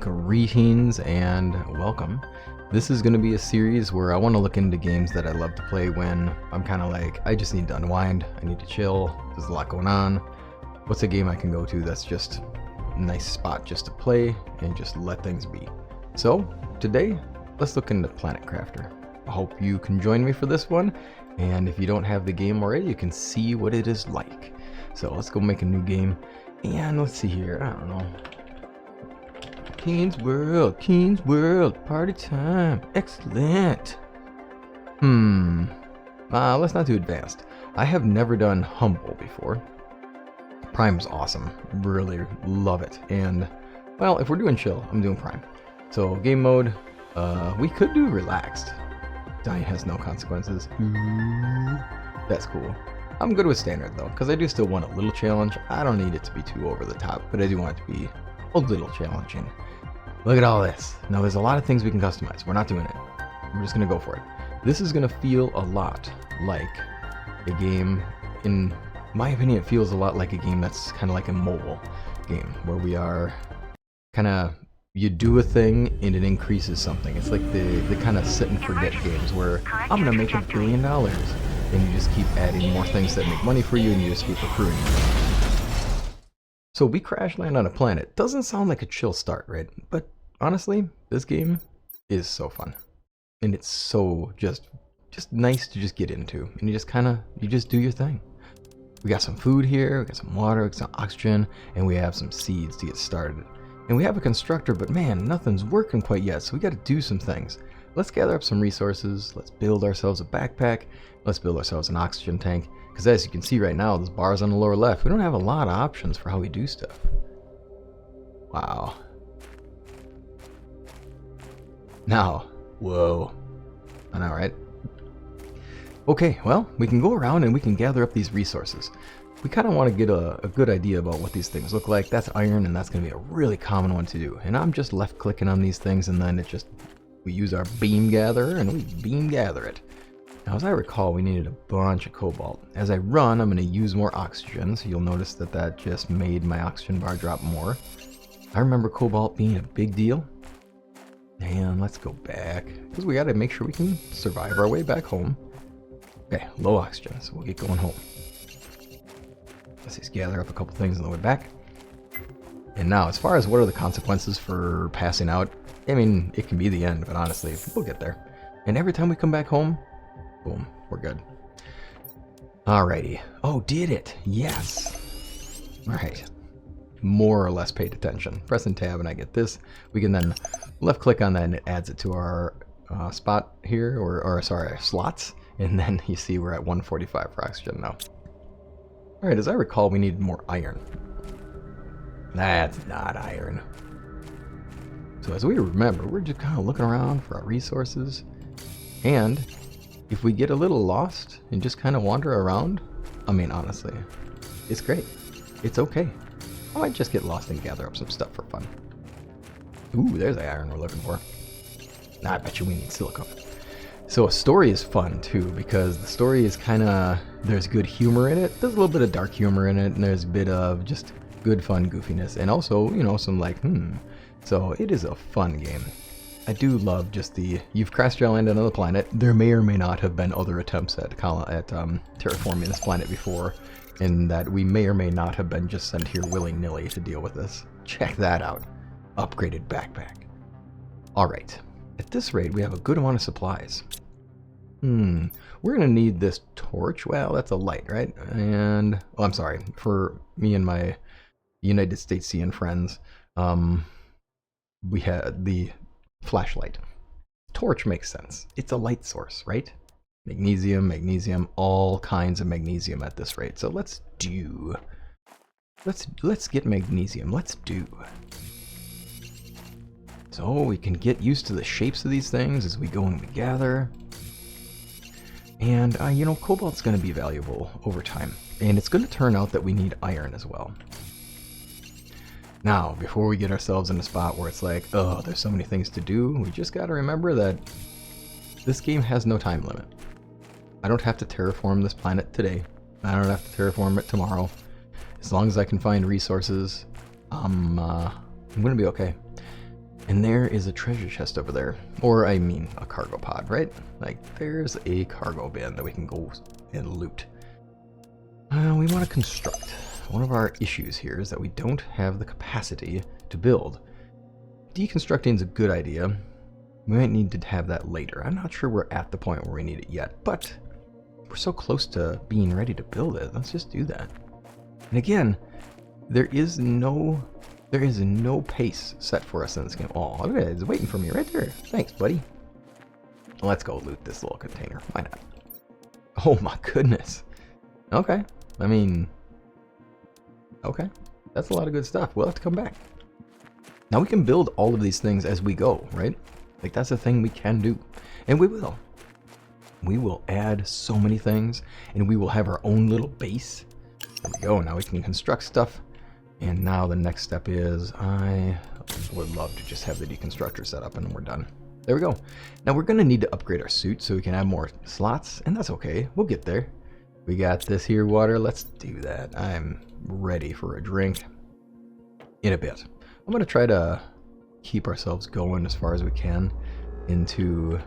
Greetings and welcome. This is going to be a series where I want to look into games that I love to play when I'm kind of like, I just need to unwind, I need to chill, there's a lot going on. What's a game I can go to that's just a nice spot just to play and just let things be? So, today, let's look into Planet Crafter. I hope you can join me for this one, and if you don't have the game already, you can see what it is like. So let's go make a new game, and let's see here, I don't know. Keen's World, party time, excellent. Let's not do advanced. I have never done Humble before. Prime's awesome, really love it. And, well, if we're doing chill, I'm doing Prime. So, game mode, we could do relaxed. Dying has no consequences. Ooh, that's cool. I'm good with standard though, because I do still want a little challenge. I don't need it to be too over the top, but I do want it to be a little challenging. Look at all this. Now there's a lot of things we can customize. We're not doing it. We're just going to go for it. This is going to feel a lot like a game, in my opinion, it feels a lot like a game that's kind of like a mobile game, where we are kind of, you do a thing and it increases something. It's like the kind of sit and forget games where I'm going to make $1 billion and you just keep adding more things that make money for you and you just keep accruing. So we crash land on a planet. Doesn't sound like a chill start, right? But honestly, this game is so fun. And it's so just nice to just get into. And you just do your thing. We got some food here, we got some water, we got some oxygen, and we have some seeds to get started. And we have a constructor, but man, nothing's working quite yet, so we gotta do some things. Let's gather up some resources, let's build ourselves a backpack, let's build ourselves an oxygen tank. Because as you can see right now, this bar's on the lower left. We don't have a lot of options for how we do stuff. Wow. Now, whoa. I know, right? Okay, well, we can go around and we can gather up these resources. We kind of want to get a good idea about what these things look like. That's iron, and that's going to be a really common one to do. And I'm just left-clicking on these things, and then we use our beam gatherer, and we beam gather it. Now, as I recall, we needed a bunch of cobalt. As I run, I'm going to use more oxygen, so you'll notice that just made my oxygen bar drop more. I remember cobalt being a big deal. And let's go back, because we got to make sure we can survive our way back home. Okay, low oxygen, so we'll get going home. Let's just gather up a couple things on the way back. And now, as far as what are the consequences for passing out, I mean, it can be the end, but honestly, we'll get there. And every time we come back home, boom, we're good. Alrighty. Oh, did it? Yes. Alright. More or less paid attention. Pressing tab and I get this. We can then left click on that and it adds it to our spot here, or sorry, slots. And then you see we're at 145 for oxygen now. Alright, as I recall, we needed more iron. That's not iron. So as we remember, we're just kind of looking around for our resources. And if we get a little lost and just kind of wander around, I mean, honestly, it's great. It's okay. I might just get lost and gather up some stuff for fun. Ooh, there's the iron we're looking for. Nah, I bet you we need silicone. So a story is fun too, because the story is kind of, there's good humor in it. There's a little bit of dark humor in it, and there's a bit of just good fun goofiness. And also, you know, some like, So it is a fun game. I do love just you've crashed landed on the planet. There may or may not have been other attempts at terraforming this planet before, and that we may or may not have been just sent here willy-nilly to deal with this. Check that out. Upgraded backpack. Alright. At this rate, we have a good amount of supplies. We're going to need this torch. Well, that's a light, right? And, oh, I'm sorry. For me and my United Statesian friends, we had the flashlight. Torch makes sense. It's a light source, right? Magnesium, all kinds of magnesium at this rate. So let's get magnesium. Let's do. So we can get used to the shapes of these things as we go and we gather. And, you know, cobalt's going to be valuable over time. And it's going to turn out that we need iron as well. Now, before we get ourselves in a spot where it's like, oh, there's so many things to do, we just got to remember that this game has no time limit. I don't have to terraform this planet today. I don't have to terraform it tomorrow. As long as I can find resources, I'm going to be okay. And there is a treasure chest over there. Or, I mean, a cargo pod, right? Like, there's a cargo bin that we can go and loot. We want to construct. One of our issues here is that we don't have the capacity to build. Deconstructing is a good idea. We might need to have that later. I'm not sure we're at the point where we need it yet, but we're so close to being ready to build it. Let's just do that. And again, there is no pace set for us in this game. Oh, look at it. It's waiting for me right there. Thanks, buddy. Let's go loot this little container. Why not? Oh my goodness. Okay. I mean, okay. That's a lot of good stuff. We'll have to come back. Now we can build all of these things as we go, right? Like, that's a thing we can do. And we will. We will add so many things, and we will have our own little base. There we go. Now we can construct stuff. And now the next step is I would love to just have the deconstructor set up, and then we're done. There we go. Now we're going to need to upgrade our suit so we can add more slots, and that's okay. We'll get there. We got this here water. Let's do that. I'm ready for a drink in a bit. I'm going to try to keep ourselves going as far as we can into...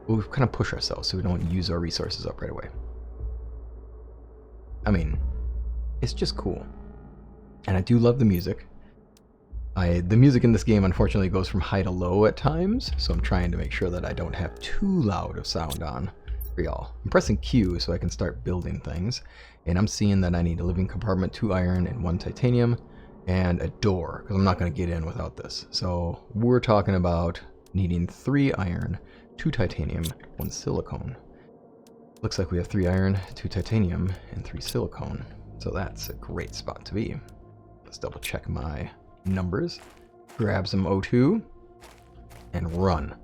We'll kind of push ourselves so we don't use our resources up right away. I mean, it's just cool. And I do love the music. The music in this game unfortunately goes from high to low at times, so I'm trying to make sure that I don't have too loud of sound on for y'all. I'm pressing Q so I can start building things, and I'm seeing that I need a living compartment, 2 iron and 1 titanium, and a door, because I'm not going to get in without this. So we're talking about needing 3 iron, 2 titanium, 1 silicone. Looks like we have 3 iron, 2 titanium, and 3 silicone. So that's a great spot to be. Let's double check my numbers, grab some O2, and run.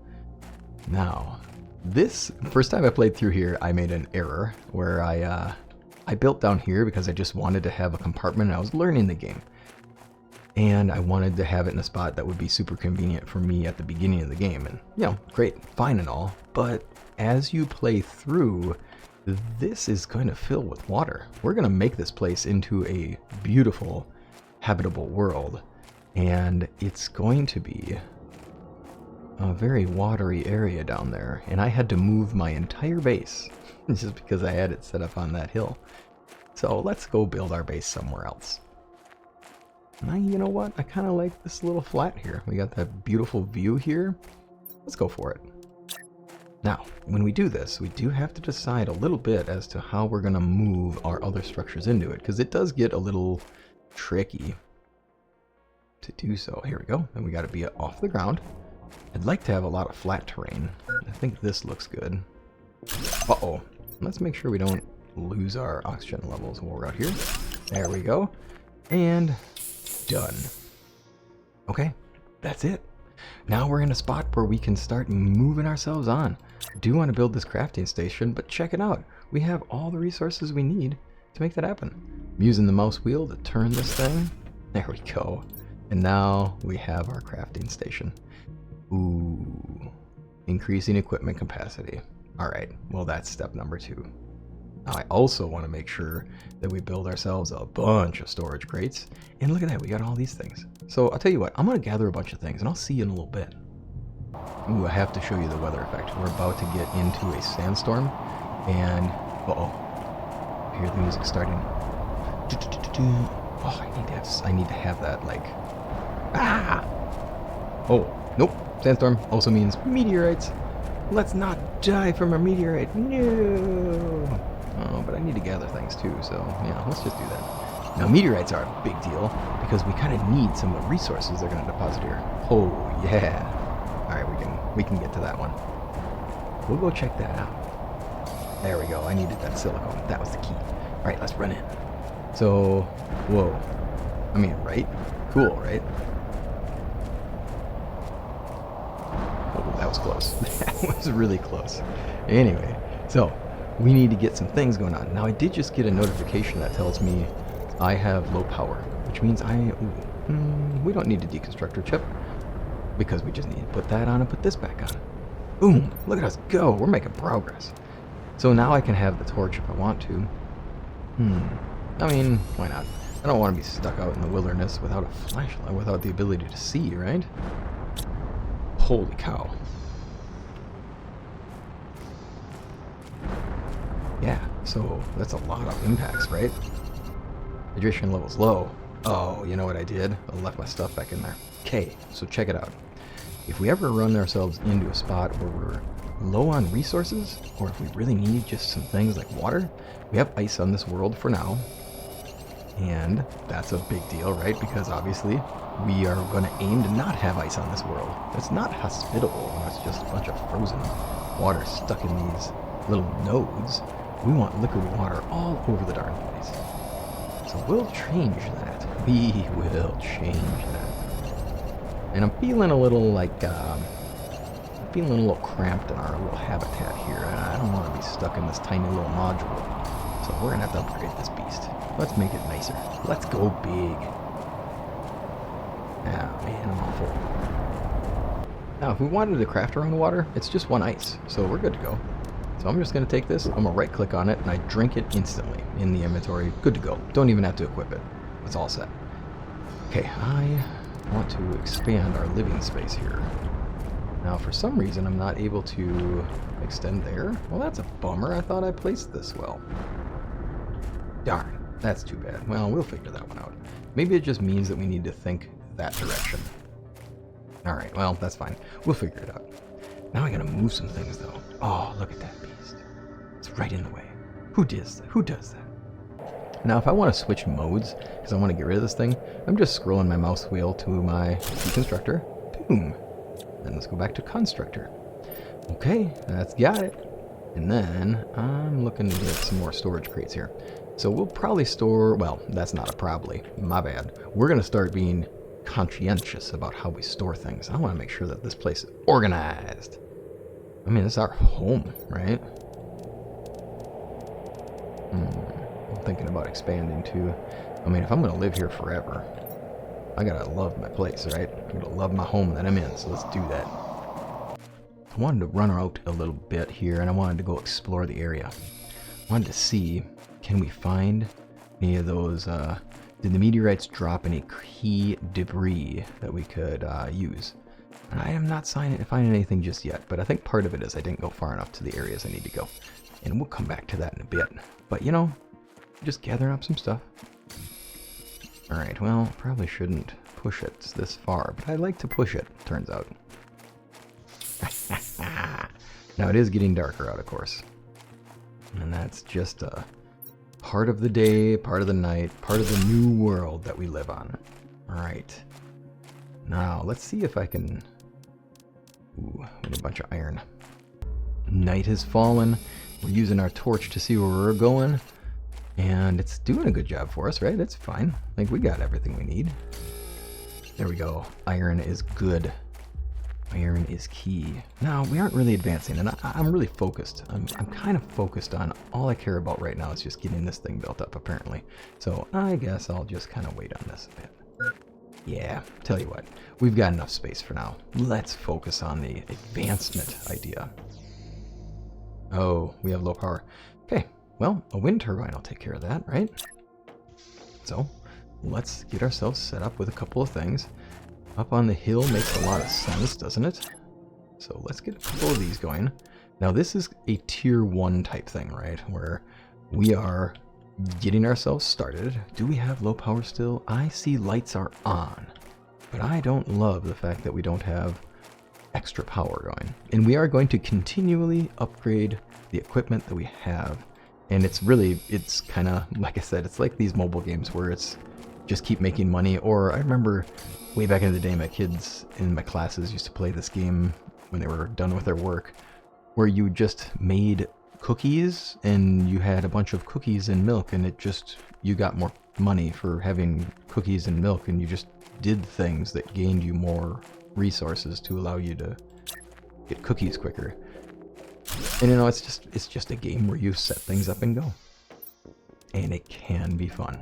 Now, this first time I played through here, I made an error where I built down here because I just wanted to have a compartment and I was learning the game. And I wanted to have it in a spot that would be super convenient for me at the beginning of the game. And, you know, great, fine and all, but as you play through, this is going to fill with water. We're going to make this place into a beautiful, habitable world. And it's going to be a very watery area down there. And I had to move my entire base just because I had it set up on that hill. So let's go build our base somewhere else. Now, you know what? I kind of like this little flat here. We got that beautiful view here. Let's go for it. Now, when we do this, we do have to decide a little bit as to how we're going to move our other structures into it, because it does get a little tricky to do so. Here we go. And we got to be off the ground. I'd like to have a lot of flat terrain. I think this looks good. Uh-oh. Let's make sure we don't lose our oxygen levels while we're out here. There we go. And done. Okay, that's it. Now we're in a spot where we can start moving ourselves on. I do want to build this crafting station, but check it out. We have all the resources we need to make that happen. I'm using the mouse wheel to turn this thing. There we go. And now we have our crafting station. Ooh, increasing equipment capacity. All right, well, that's step number 2. Now I also want to make sure that we build ourselves a bunch of storage crates. And look at that, we got all these things. So I'll tell you what, I'm going to gather a bunch of things and I'll see you in a little bit. Ooh, I have to show you the weather effect. We're about to get into a sandstorm and, uh-oh, I hear the music starting. Oh, I need to have that, like, ah! Oh, nope, sandstorm also means meteorites. Let's not die from a meteorite, no! Oh, but I need to gather things too, so yeah, let's just do that. Now, meteorites are a big deal because we kind of need some of the resources they're going to deposit here. Oh, yeah. All right, we can get to that one. We'll go check that out. There we go. I needed that silicone. That was the key. All right, let's run in. So, whoa. I mean, right? Cool, right? Oh, that was close. That was really close. Anyway, so we need to get some things going on. Now, I did just get a notification that tells me I have low power, which means we don't need a deconstructor chip because we just need to put that on and put this back on. Boom! Look at us go! We're making progress. So now I can have the torch if I want to. I mean, why not? I don't want to be stuck out in the wilderness without a flashlight, without the ability to see, right? Holy cow. Yeah, so that's a lot of impacts, right? Hydration level's low. Oh, you know what I did? I left my stuff back in there. Okay, so check it out. If we ever run ourselves into a spot where we're low on resources, or if we really need just some things like water, we have ice on this world for now. And that's a big deal, right? Because obviously we are going to aim to not have ice on this world. It's not hospitable when it's just a bunch of frozen water stuck in these little nodes. We want liquid water all over the darn place. So we'll change that. We will change that. And I'm feeling a little like, I'm feeling a little cramped in our little habitat here. And I don't want to be stuck in this tiny little module. So we're going to have to upgrade this beast. Let's make it nicer. Let's go big. Ah, man, I'm all full. Now, if we wanted to craft around the water, it's just one ice. So we're good to go. So I'm just going to take this, I'm going to right click on it, and I drink it instantly in the inventory. Good to go. Don't even have to equip it. It's all set. Okay, I want to expand our living space here. Now, for some reason, I'm not able to extend there. Well, that's a bummer. I thought I placed this well. Darn, that's too bad. Well, we'll figure that one out. Maybe it just means that we need to think that direction. All right, well, that's fine. We'll figure it out. Now I gotta move some things, though. Oh, look at that beast. It's right in the way. Who does that? Now, if I want to switch modes, because I want to get rid of this thing, I'm just scrolling my mouse wheel to my constructor. Boom. Then let's go back to constructor. Okay, that's got it. And then I'm looking to get some more storage crates here. So we'll probably store, well, that's not a probably, my bad. We're going to start being conscientious about how we store things. I want to make sure that this place is organized. I mean, it's our home, right? I'm thinking about expanding too. I mean, if I'm going to live here forever, I got to love my place, right? I'm going to love my home that I'm in, so let's do that. I wanted to run out a little bit here, and I wanted to go explore the area. I wanted to see, can we find any of those, did the meteorites drop any key debris that we could use? And I am not finding anything just yet, but I think part of it is I didn't go far enough to the areas I need to go. And we'll come back to that in a bit. But, you know, just gathering up some stuff. Alright, well, probably shouldn't push it this far, but I like to push it, turns out. Now, it is getting darker out, of course. And that's just a part of the day, part of the night, part of the new world that we live on. Alright. Now, let's see if I can... Ooh, we need a bunch of iron. Night has fallen. We're using our torch to see where we're going. And it's doing a good job for us, right? It's fine. Like, we got everything we need. There we go. Iron is good. Iron is key. Now, we aren't really advancing, and I'm really focused. I'm kind of focused on all I care about right now is just getting this thing built up, apparently. So I guess I'll just kind of wait on this a bit. Yeah, tell you what, we've got enough space for now. Let's focus on the advancement idea. Oh, we have low power. Okay, well, a wind turbine will take care of that, right? So, let's get ourselves set up with a couple of things. Up on the hill makes a lot of sense, doesn't it? So let's get a couple of these going. Now this is a tier 1 type thing, right? Where we are getting ourselves started. Do we have low power still? I see lights are on, but I don't love the fact that we don't have extra power going. And we are going to continually upgrade the equipment that we have. And it's kind of, like I said, it's like these mobile games where it's just keep making money. Or I remember way back in the day, my kids in my classes used to play this game when they were done with their work, where you just made cookies and you had a bunch of cookies and milk, and you got more money for having cookies and milk, and you just did things that gained you more resources to allow you to get cookies quicker. And you know, it's just a game where you set things up and go. And it can be fun.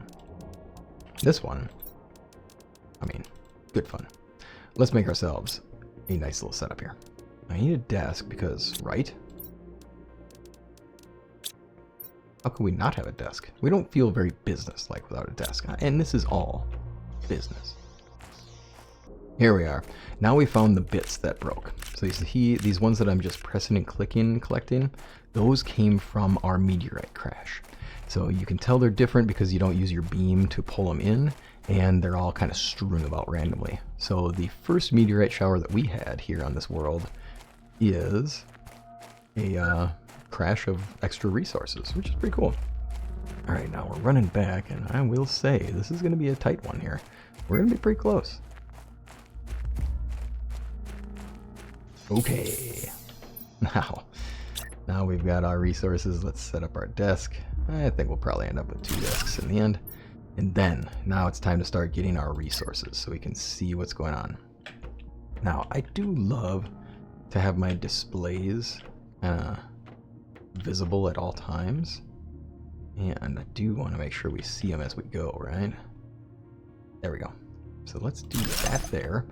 This one, I mean, good fun. Let's make ourselves a nice little setup here. I need a desk because, right? How can we not have a desk? We don't feel very business-like without a desk. And this is all business. Here we are. Now we found the bits that broke. So you see these ones that I'm just pressing and clicking, collecting, those came from our meteorite crash. So you can tell they're different because you don't use your beam to pull them in, and they're all kind of strewn about randomly. So the first meteorite shower that we had here on this world is a crash of extra resources, which is pretty cool. All right, now we're running back, and I will say this is going to be a tight one here. We're going to be pretty close. Okay, now we've got our resources. Let's set up our desk. I think we'll probably end up with 2 desks in the end. And then, now it's time to start getting our resources so we can see what's going on. Now, I do love to have my displays visible at all times. And I do want to make sure we see them as we go, right? There we go. So let's do that there.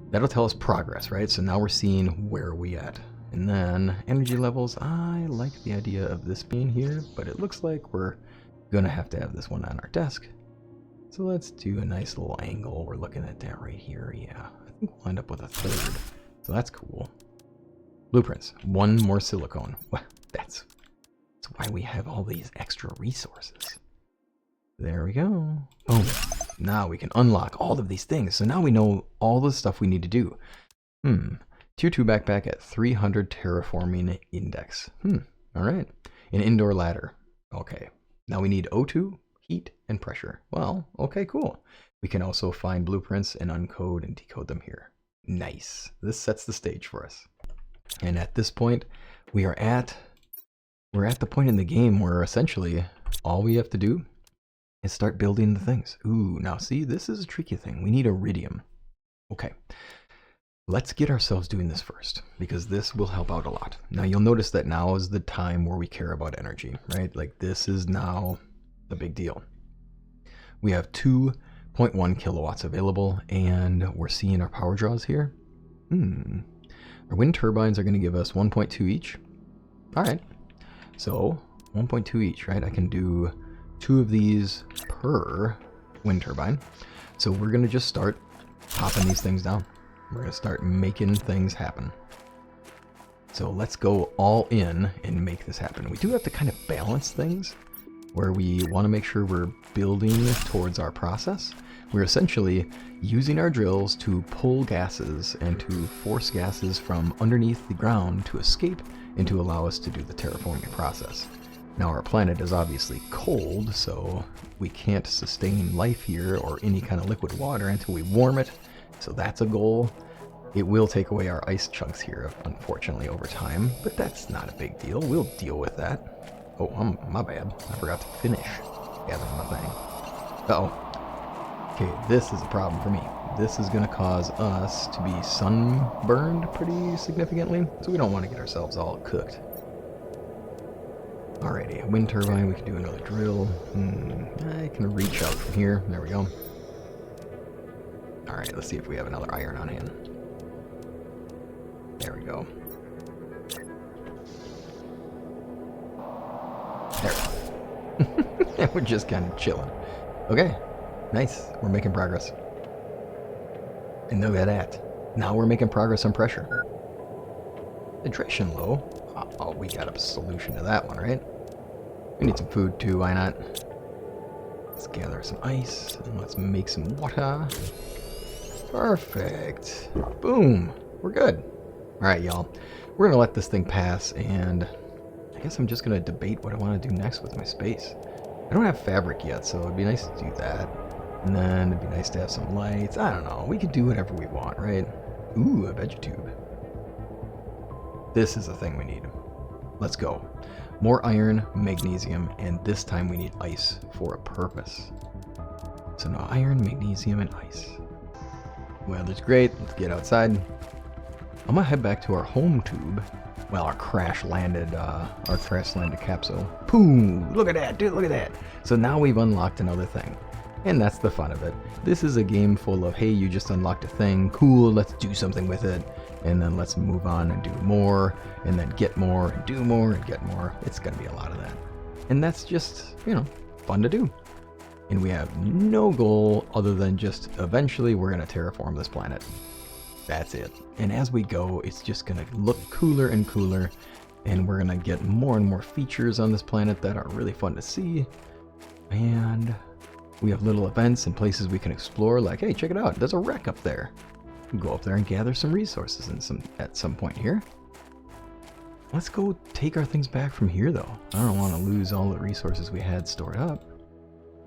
That'll tell us progress, right? So now we're seeing where we at. And then energy levels, I like the idea of this being here, but it looks like we're gonna have to have this one on our desk. So let's do a nice little angle. We're looking at that right here. Yeah, I think we'll end up with a 3rd. So that's cool. Blueprints, 1 more silicone. Well, that's why we have all these extra resources. There we go. Boom. Now we can unlock all of these things. So now we know all the stuff we need to do. Tier 2 backpack at 300 terraforming index. All right. An indoor ladder. Okay. Now we need O2, heat, and pressure. Well, okay, cool. We can also find blueprints and uncode and decode them here. Nice. This sets the stage for us. And at this point, we're at the point in the game where essentially all we have to do is start building the things. Ooh, now see, this is a tricky thing. We need iridium. Okay. Let's get ourselves doing this first, because this will help out a lot. Now you'll notice that now is the time where we care about energy, right? Like this is now the big deal. We have 2.1 kilowatts available, and we're seeing our power draws here. Our wind turbines are going to give us 1.2 each. All right. So 1.2 each, right? I can do 2 of these per wind turbine. So we're going to just start popping these things down. We're going to start making things happen. So let's go all in and make this happen. We do have to kind of balance things where we want to make sure we're building towards our process. We're essentially using our drills to pull gases and to force gases from underneath the ground to escape and to allow us to do the terraforming process. Now our planet is obviously cold, so we can't sustain life here or any kind of liquid water until we warm it. So that's a goal. It will take away our ice chunks here, unfortunately, over time, but that's not a big deal. We'll deal with that. Oh, my bad. I forgot to finish gathering my thing. Uh-oh. Okay, this is a problem for me. This is going to cause us to be sunburned pretty significantly, so we don't want to get ourselves all cooked. Alrighty, a wind turbine, we can do another drill. I can reach out from here. There we go. Alright, let's see if we have another iron on hand. There we go. There. We're just kind of chilling. Okay, nice. We're making progress. And look at that. Now we're making progress on pressure. Hydration low. Oh, we got a solution to that one, right? We need some food too, why not? Let's gather some ice and let's make some water. Perfect. Boom. We're good. Alright, y'all. We're gonna let this thing pass, and I guess I'm just gonna debate what I want to do next with my space. I don't have fabric yet, so it'd be nice to do that. And then it'd be nice to have some lights. I don't know. We can do whatever we want, right? Ooh, a vegetube. This is the thing we need. Let's go. More iron, magnesium, and this time we need ice for a purpose. So now iron, magnesium, and ice. Weather's great. Let's get outside. I'm gonna head back to our home tube. Well, our crash landed capsule. Boom! Look at that, dude, look at that. So now we've unlocked another thing. And that's the fun of it. This is a game full of, hey, you just unlocked a thing. Cool, let's do something with it. And then let's move on and do more. And then get more and do more and get more. It's gonna be a lot of that. And that's just, fun to do. And we have no goal other than just eventually we're gonna terraform this planet. That's it. And as we go, it's just going to look cooler and cooler. And we're going to get more and more features on this planet that are really fun to see. And we have little events and places we can explore. Like, hey, check it out. There's a wreck up there. We can go up there and gather some resources at some point here. Let's go take our things back from here, though. I don't want to lose all the resources we had stored up.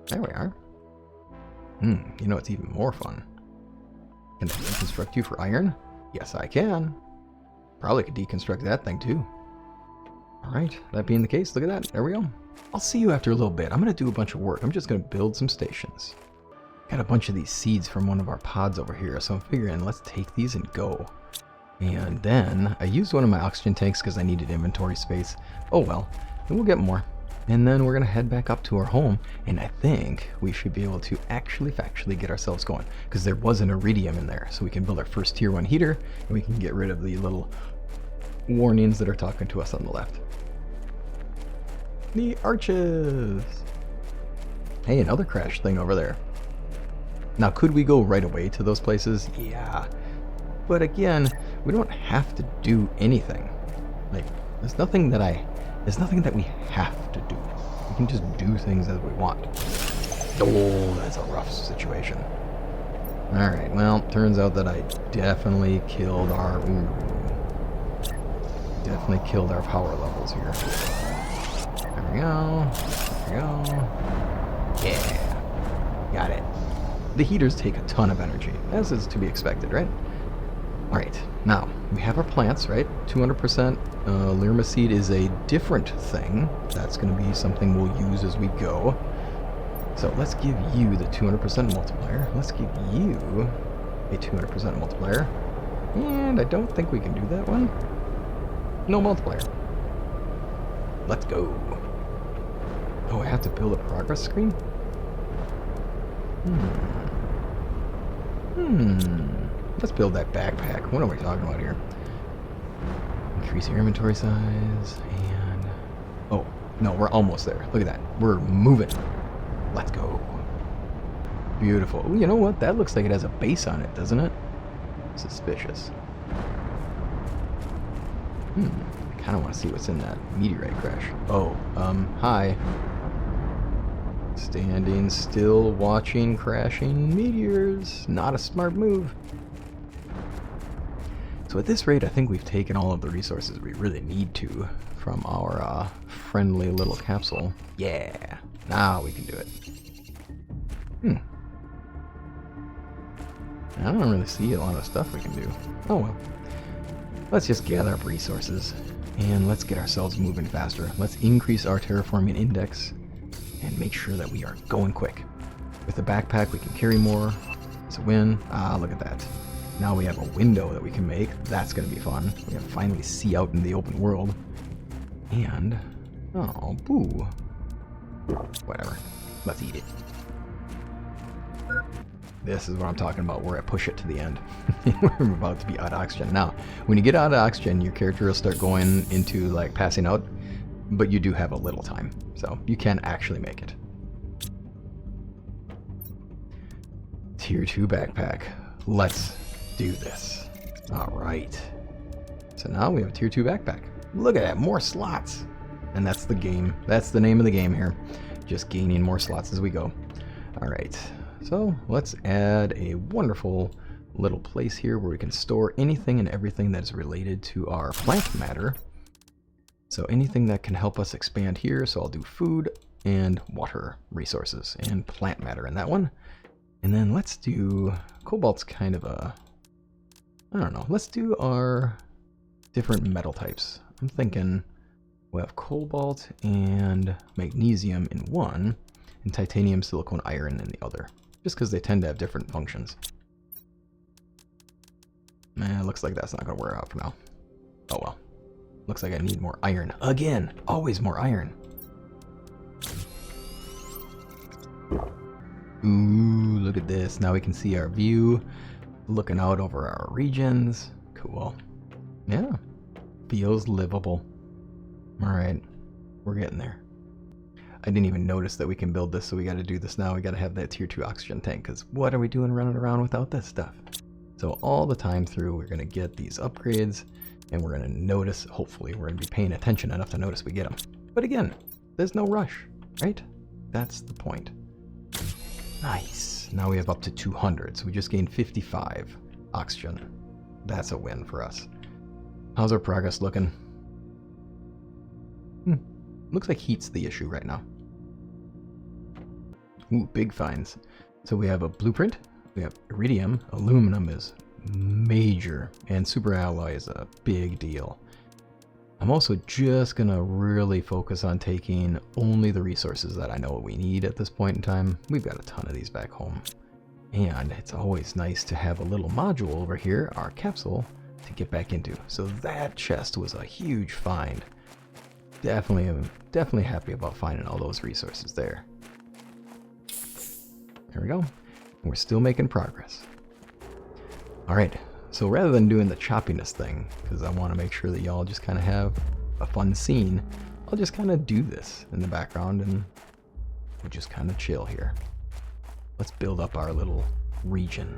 There we are. You know what's even more fun? Can I deconstruct you for iron? Yes, I can. Probably could deconstruct that thing, too. Alright, that being the case, look at that. There we go. I'll see you after a little bit. I'm going to do a bunch of work. I'm just going to build some stations. Got a bunch of these seeds from one of our pods over here, so I'm figuring let's take these and go. And then I used one of my oxygen tanks because I needed inventory space. Oh well, and we'll get more. And then we're going to head back up to our home, and I think we should be able to factually get ourselves going, because there was an iridium in there, so we can build our first tier 1 heater, and we can get rid of the little warnings that are talking to us on the left. The arches! Hey, another crash thing over there. Now, could we go right away to those places? Yeah. But again, we don't have to do anything. Like, there's nothing that we have to do. We can just do things as we want. Oh, that's a rough situation. Alright, well, turns out that I definitely killed our... definitely killed our power levels here. There we go. There we go. Yeah. Got it. The heaters take a ton of energy, as is to be expected, right? Alright, now, we have our plants, right? 200% Lirma seed is a different thing. That's going to be something we'll use as we go. So let's give you the 200% multiplier. Let's give you a 200% multiplier. And I don't think we can do that one. No multiplier. Let's go. Oh, I have to build a progress screen? Let's build that backpack. What are we talking about here? Increase your inventory size and... Oh, no, we're almost there. Look at that. We're moving. Let's go. Beautiful. Ooh, you know what? That looks like it has a base on it, doesn't it? Suspicious. I kind of want to see what's in that meteorite crash. Oh, hi. Standing still, watching crashing meteors. Not a smart move. So at this rate, I think we've taken all of the resources we really need to from our friendly little capsule. Yeah, now we can do it. I don't really see a lot of stuff we can do. Oh well. Let's just gather up resources and let's get ourselves moving faster. Let's increase our terraforming index and make sure that we are going quick. With the backpack, we can carry more. It's a win. Ah, look at that. Now we have a window that we can make. That's going to be fun. We can finally see out in the open world. And, oh, boo. Whatever. Let's eat it. This is what I'm talking about, where I push it to the end. We're about to be out of oxygen. Now, when you get out of oxygen, your character will start going into, like, passing out. But you do have a little time. So, you can actually make it. Tier 2 backpack. Let's do this. Alright. So now we have a tier 2 backpack. Look at that, more slots. And that's the game. That's the name of the game here. Just gaining more slots as we go. Alright. So let's add a wonderful little place here where we can store anything and everything that is related to our plant matter. So anything that can help us expand here. So I'll do food and water resources and plant matter in that one. And then let's do, cobalt's kind of a, I don't know, let's do our different metal types. I'm thinking we'll have cobalt and magnesium in one, and titanium, silicon, iron in the other, just because they tend to have different functions. Man, looks like that's not going to wear out for now. Oh well. Looks like I need more iron. Again! Always more iron! Ooh, look at this. Now we can see our view, looking out over our regions. Cool. Yeah. Feels livable. Alright. We're getting there. I didn't even notice that we can build this, so we got to do this now. We got to have that tier 2 oxygen tank, because what are we doing running around without this stuff? So all the time through, we're going to get these upgrades, and we're going to notice, hopefully, we're going to be paying attention enough to notice we get them. But again, there's no rush, right? That's the point. Nice. Now we have up to 200, so we just gained 55 oxygen. That's a win for us. How's our progress looking? Looks like heat's the issue right now. Ooh, big finds. So we have a blueprint, we have iridium, aluminum is major, and super alloy is a big deal. I'm also just gonna really focus on taking only the resources that I know we need at this point in time. We've got a ton of these back home. And it's always nice to have a little module over here, our capsule, to get back into. So that chest was a huge find. Definitely happy about finding all those resources there. There we go. We're still making progress. All right. So rather than doing the choppiness thing, because I want to make sure that y'all just kind of have a fun scene, I'll just kind of do this in the background and we'll just kind of chill here. Let's build up our little region.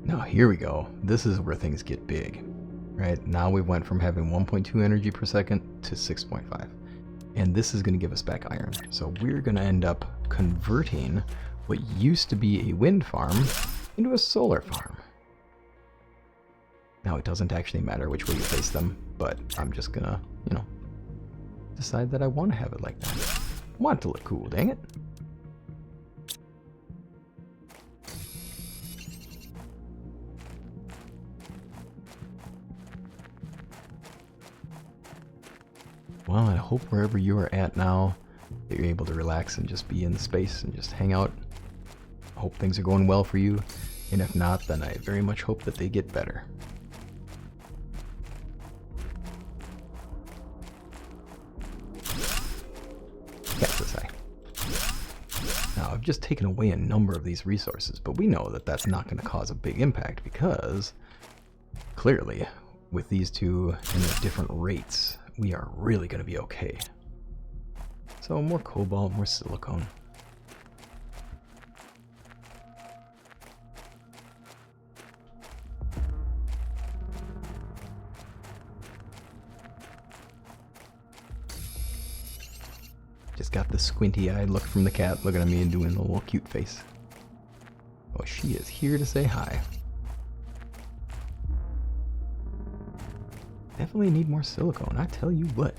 Now here we go. This is where things get big, right? Now we went from having 1.2 energy per second to 6.5. And this is going to give us back iron. So we're going to end up converting what used to be a wind farm into a solar farm. Now it doesn't actually matter which way you face them, but I'm just going to, decide that I want to have it like that. I want it to look cool, dang it. Well, I hope wherever you are at now, that you're able to relax and just be in the space and just hang out. I hope things are going well for you, and if not, then I very much hope that they get better. Now, I've just taken away a number of these resources, but we know that that's not going to cause a big impact because, clearly, with these two and the different rates, we are really going to be okay. So more cobalt, more silicone. Just got the squinty-eyed look from the cat looking at me and doing a little cute face. Oh, she is here to say hi. Definitely need more silicone, I tell you what.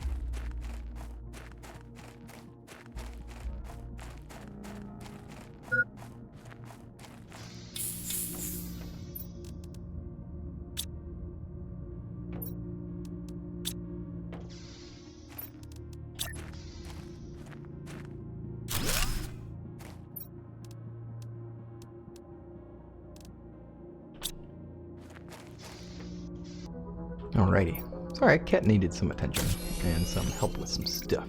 Alrighty. Sorry, cat needed some attention and some help with some stuff.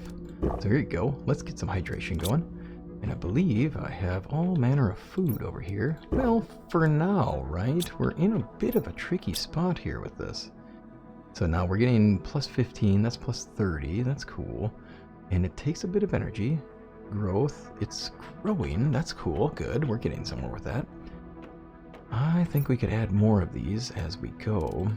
So here you go. Let's get some hydration going. And I believe I have all manner of food over here. Well, for now, right? We're in a bit of a tricky spot here with this. So now we're getting plus 15, that's plus 30, that's cool. And it takes a bit of energy. Growth, it's growing, that's cool, good, we're getting somewhere with that. I think we could add more of these as we go.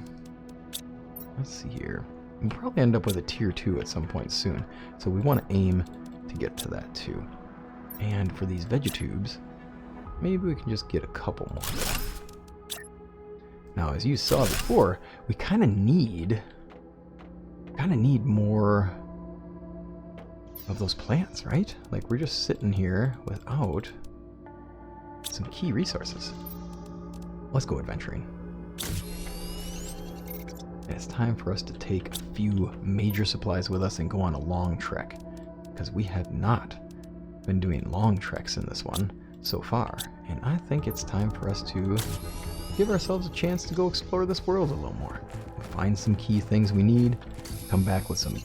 Let's see here. We'll probably end up with a tier 2 at some point soon. So we want to aim to get to that too. And for these vegetubes, maybe we can just get a couple more. Now, as you saw before, we kind of need more of those plants, right? Like, we're just sitting here without some key resources. Let's go adventuring. It's time for us to take a few major supplies with us and go on a long trek, because we have not been doing long treks in this one so far, and I think it's time for us to give ourselves a chance to go explore this world a little more. Find some key things we need, come back with some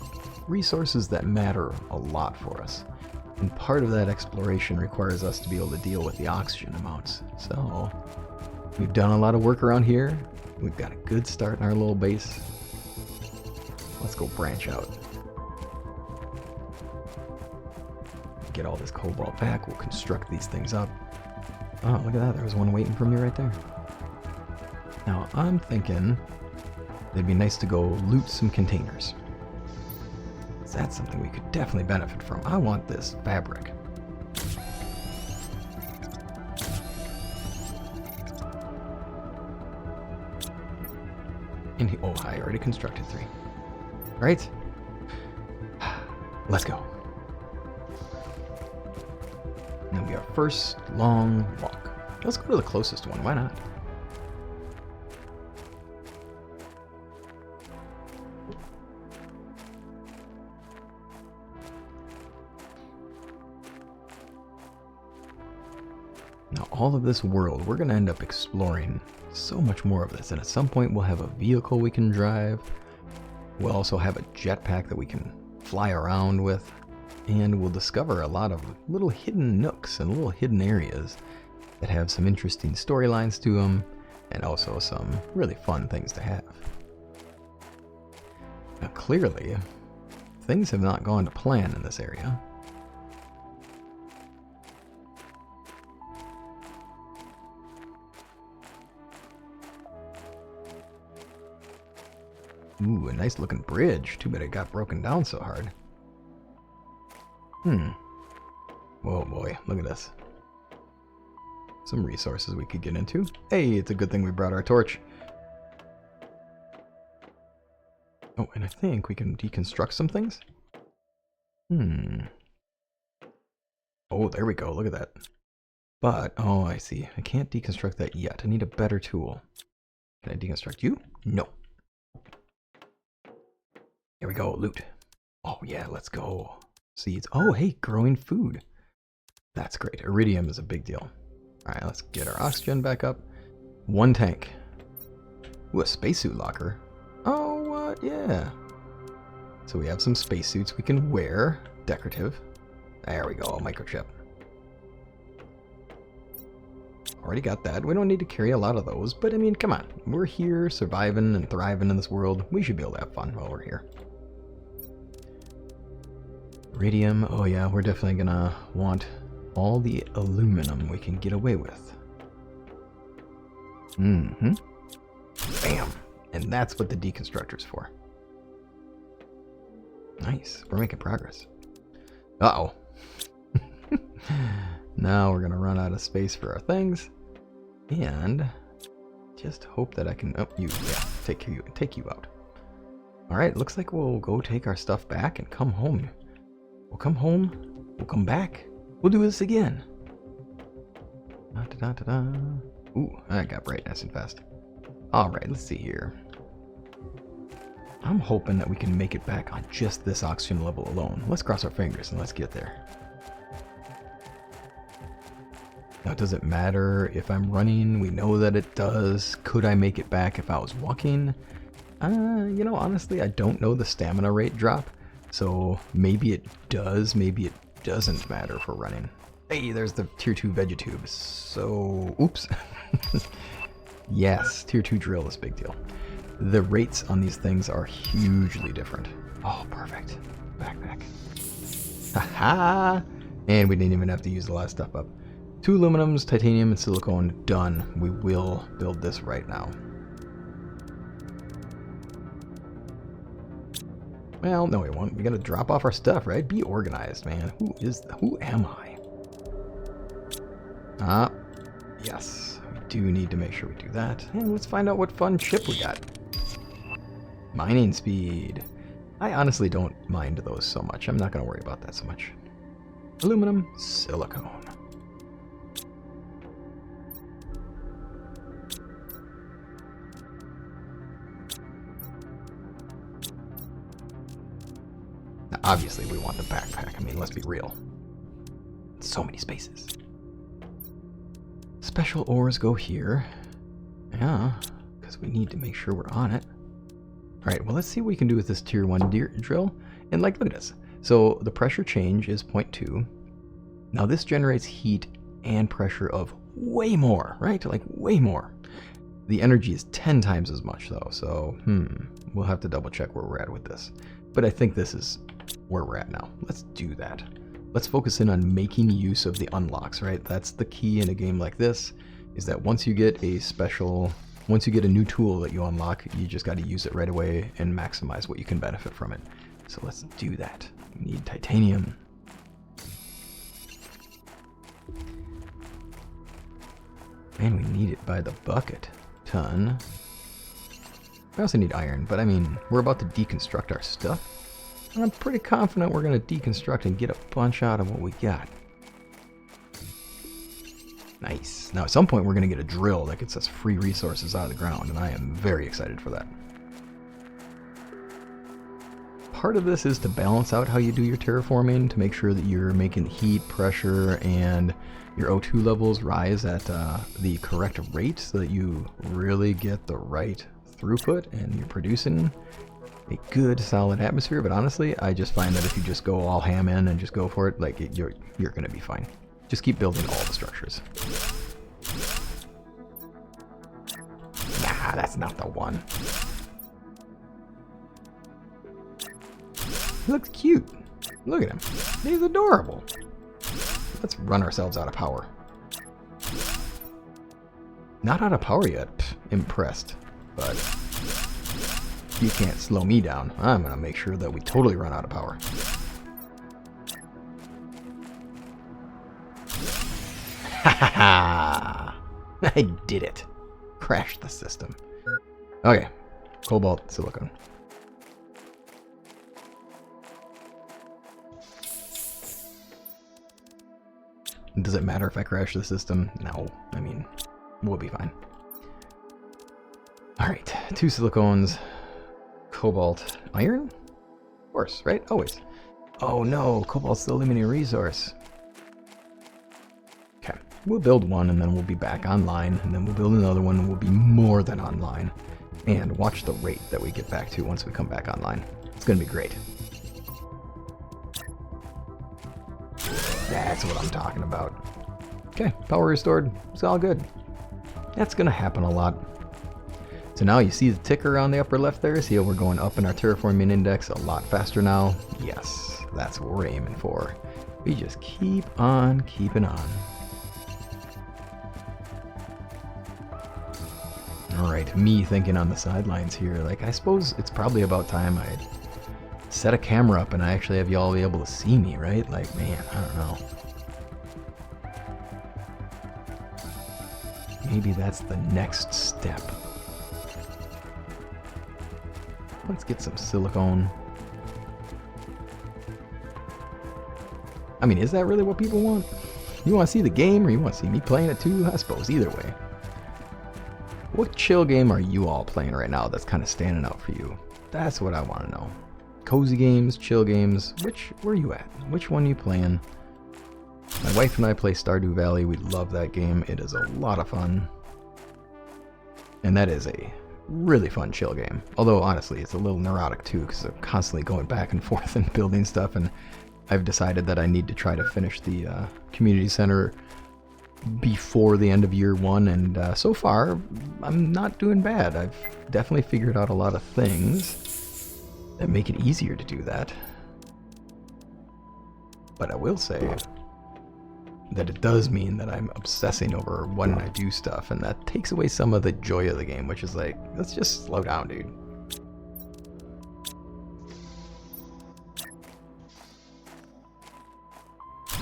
resources that matter a lot for us. And part of that exploration requires us to be able to deal with the oxygen amounts. So, we've done a lot of work around here. We've got a good start in our little base. Let's go branch out. Get all this cobalt back. We'll construct these things up. Oh, look at that. There was one waiting for me right there. Now, I'm thinking it'd be nice to go loot some containers. That's something we could definitely benefit from. I want this fabric. And oh, I already constructed 3. All right. Let's go. And then we have our first long walk. Let's go to the closest one. Why not? Now, all of this world, we're going to end up exploring so much more of this. And at some point, we'll have a vehicle we can drive. We'll also have a jetpack that we can fly around with. And we'll discover a lot of little hidden nooks and little hidden areas that have some interesting storylines to them, and also some really fun things to have. Now, clearly, things have not gone to plan in this area. Ooh, a nice looking bridge. Too bad it got broken down so hard. Whoa, boy, look at this. Some resources we could get into. Hey, it's a good thing we brought our torch. Oh, and I think we can deconstruct some things. Oh, there we go. Look at that. But, oh, I see. I can't deconstruct that yet. I need a better tool. Can I deconstruct you? No. Here we go. Loot. Oh, yeah, let's go. Seeds. Oh, hey, growing food. That's great. Iridium is a big deal. All right, let's get our oxygen back up. 1 tank. Ooh, a spacesuit locker. Oh, what? Yeah. So we have some spacesuits we can wear. Decorative. There we go, microchip. Already got that. We don't need to carry a lot of those, but I mean, come on. We're here surviving and thriving in this world. We should be able to have fun while we're here. Iridium. Oh yeah, we're definitely gonna want all the aluminum we can get away with. Bam! And that's what the deconstructor's for. Nice. We're making progress. Uh-oh. Now we're gonna run out of space for our things. And just hope that I can... Oh, you. Yeah, take you out. Alright, looks like we'll go take our stuff back and come home. We'll come home. We'll come back. We'll do this again. Ooh, that got bright nice and fast. Alright, let's see here. I'm hoping that we can make it back on just this oxygen level alone. Let's cross our fingers and let's get there. Now, does it matter if I'm running? We know that it does. Could I make it back if I was walking? You know, honestly, I don't know the stamina rate drop. So maybe it does, maybe it doesn't matter for running. Hey, there's the tier 2 vegetube. So, oops. Yes, tier 2 drill is a big deal. The rates on these things are hugely different. Oh, perfect. Backpack. Haha! And we didn't even have to use the last stuff up. 2 aluminums, titanium, and silicone. Done. We will build this right now. Well, no we won't. We gotta drop off our stuff, right? Be organized, man. Who am I? Ah, yes. We do need to make sure we do that. And let's find out what fun chip we got. Mining speed. I honestly don't mind those so much. I'm not gonna worry about that so much. Aluminum, silicone. Now, obviously, we want the backpack. I mean, let's be real. So many spaces. Special ores go here. Yeah, because we need to make sure we're on it. Alright, well, let's see what we can do with this tier 1 drill. And, like, look at this. So, the pressure change is 0.2. Now, this generates heat and pressure of way more, right? Like, way more. The energy is 10 times as much, though. So, we'll have to double check where we're at with this. But I think this is where we're at now. Let's do that. Let's focus in on making use of the unlocks, right? That's the key in a game like this, is that once you get a new tool that you unlock, you just got to use it right away and maximize what you can benefit from it. So let's do that. We need titanium. And we need it by the bucket ton. We also need iron, but I mean, we're about to deconstruct our stuff. And I'm pretty confident we're going to deconstruct and get a bunch out of what we got. Nice. Now at some point we're going to get a drill that gets us free resources out of the ground, and I am very excited for that. Part of this is to balance out how you do your terraforming, to make sure that you're making heat, pressure, and your O2 levels rise at the correct rate so that you really get the right throughput and you're producing a good solid atmosphere. But honestly, I just find that if you just go all ham in and just go for it, like you're going to be fine. Just keep building all the structures. Nah, that's not the one. He looks cute. Look at him. He's adorable. Let's run ourselves out of power. Not out of power yet. Pff, impressed. But you can't slow me down. I'm going to make sure that we totally run out of power. Ha ha ha! I did it. Crashed the system. Okay. Cobalt, silicon. Does it matter if I crash the system? No. I mean, we'll be fine. Alright, 2 silicones, cobalt, iron? Of course, right? Always. Oh no, cobalt's the limiting resource. Okay, we'll build one and then we'll be back online, and then we'll build another one and we'll be more than online. And watch the rate that we get back to once we come back online. It's gonna be great. That's what I'm talking about. Okay, power restored. It's all good. That's gonna happen a lot. So now you see the ticker on the upper left there. See how we're going up in our terraforming index a lot faster now? Yes, that's what we're aiming for. We just keep on keeping on. Alright, me thinking on the sidelines here. Like, I suppose it's probably about time I'd set a camera up and I actually have y'all be able to see me, right? Like, man, I don't know. Maybe that's the next step. Let's get some silicone. I mean, is that really what people want? You want to see the game or you want to see me playing it too? I suppose either way. What chill game are you all playing right now that's kind of standing out for you? That's what I want to know. Cozy games, chill games, where are you at? Which one are you playing? My wife and I play Stardew Valley. We love that game. It is a lot of fun. And that is a really fun chill game. Although honestly, it's a little neurotic too, because I'm constantly going back and forth and building stuff, and I've decided that I need to try to finish the community center before the end of year 1, and so far I'm not doing bad. I've definitely figured out a lot of things that make it easier to do that. But I will say that it does mean that I'm obsessing over when I do stuff, and that takes away some of the joy of the game, which is like, let's just slow down, dude.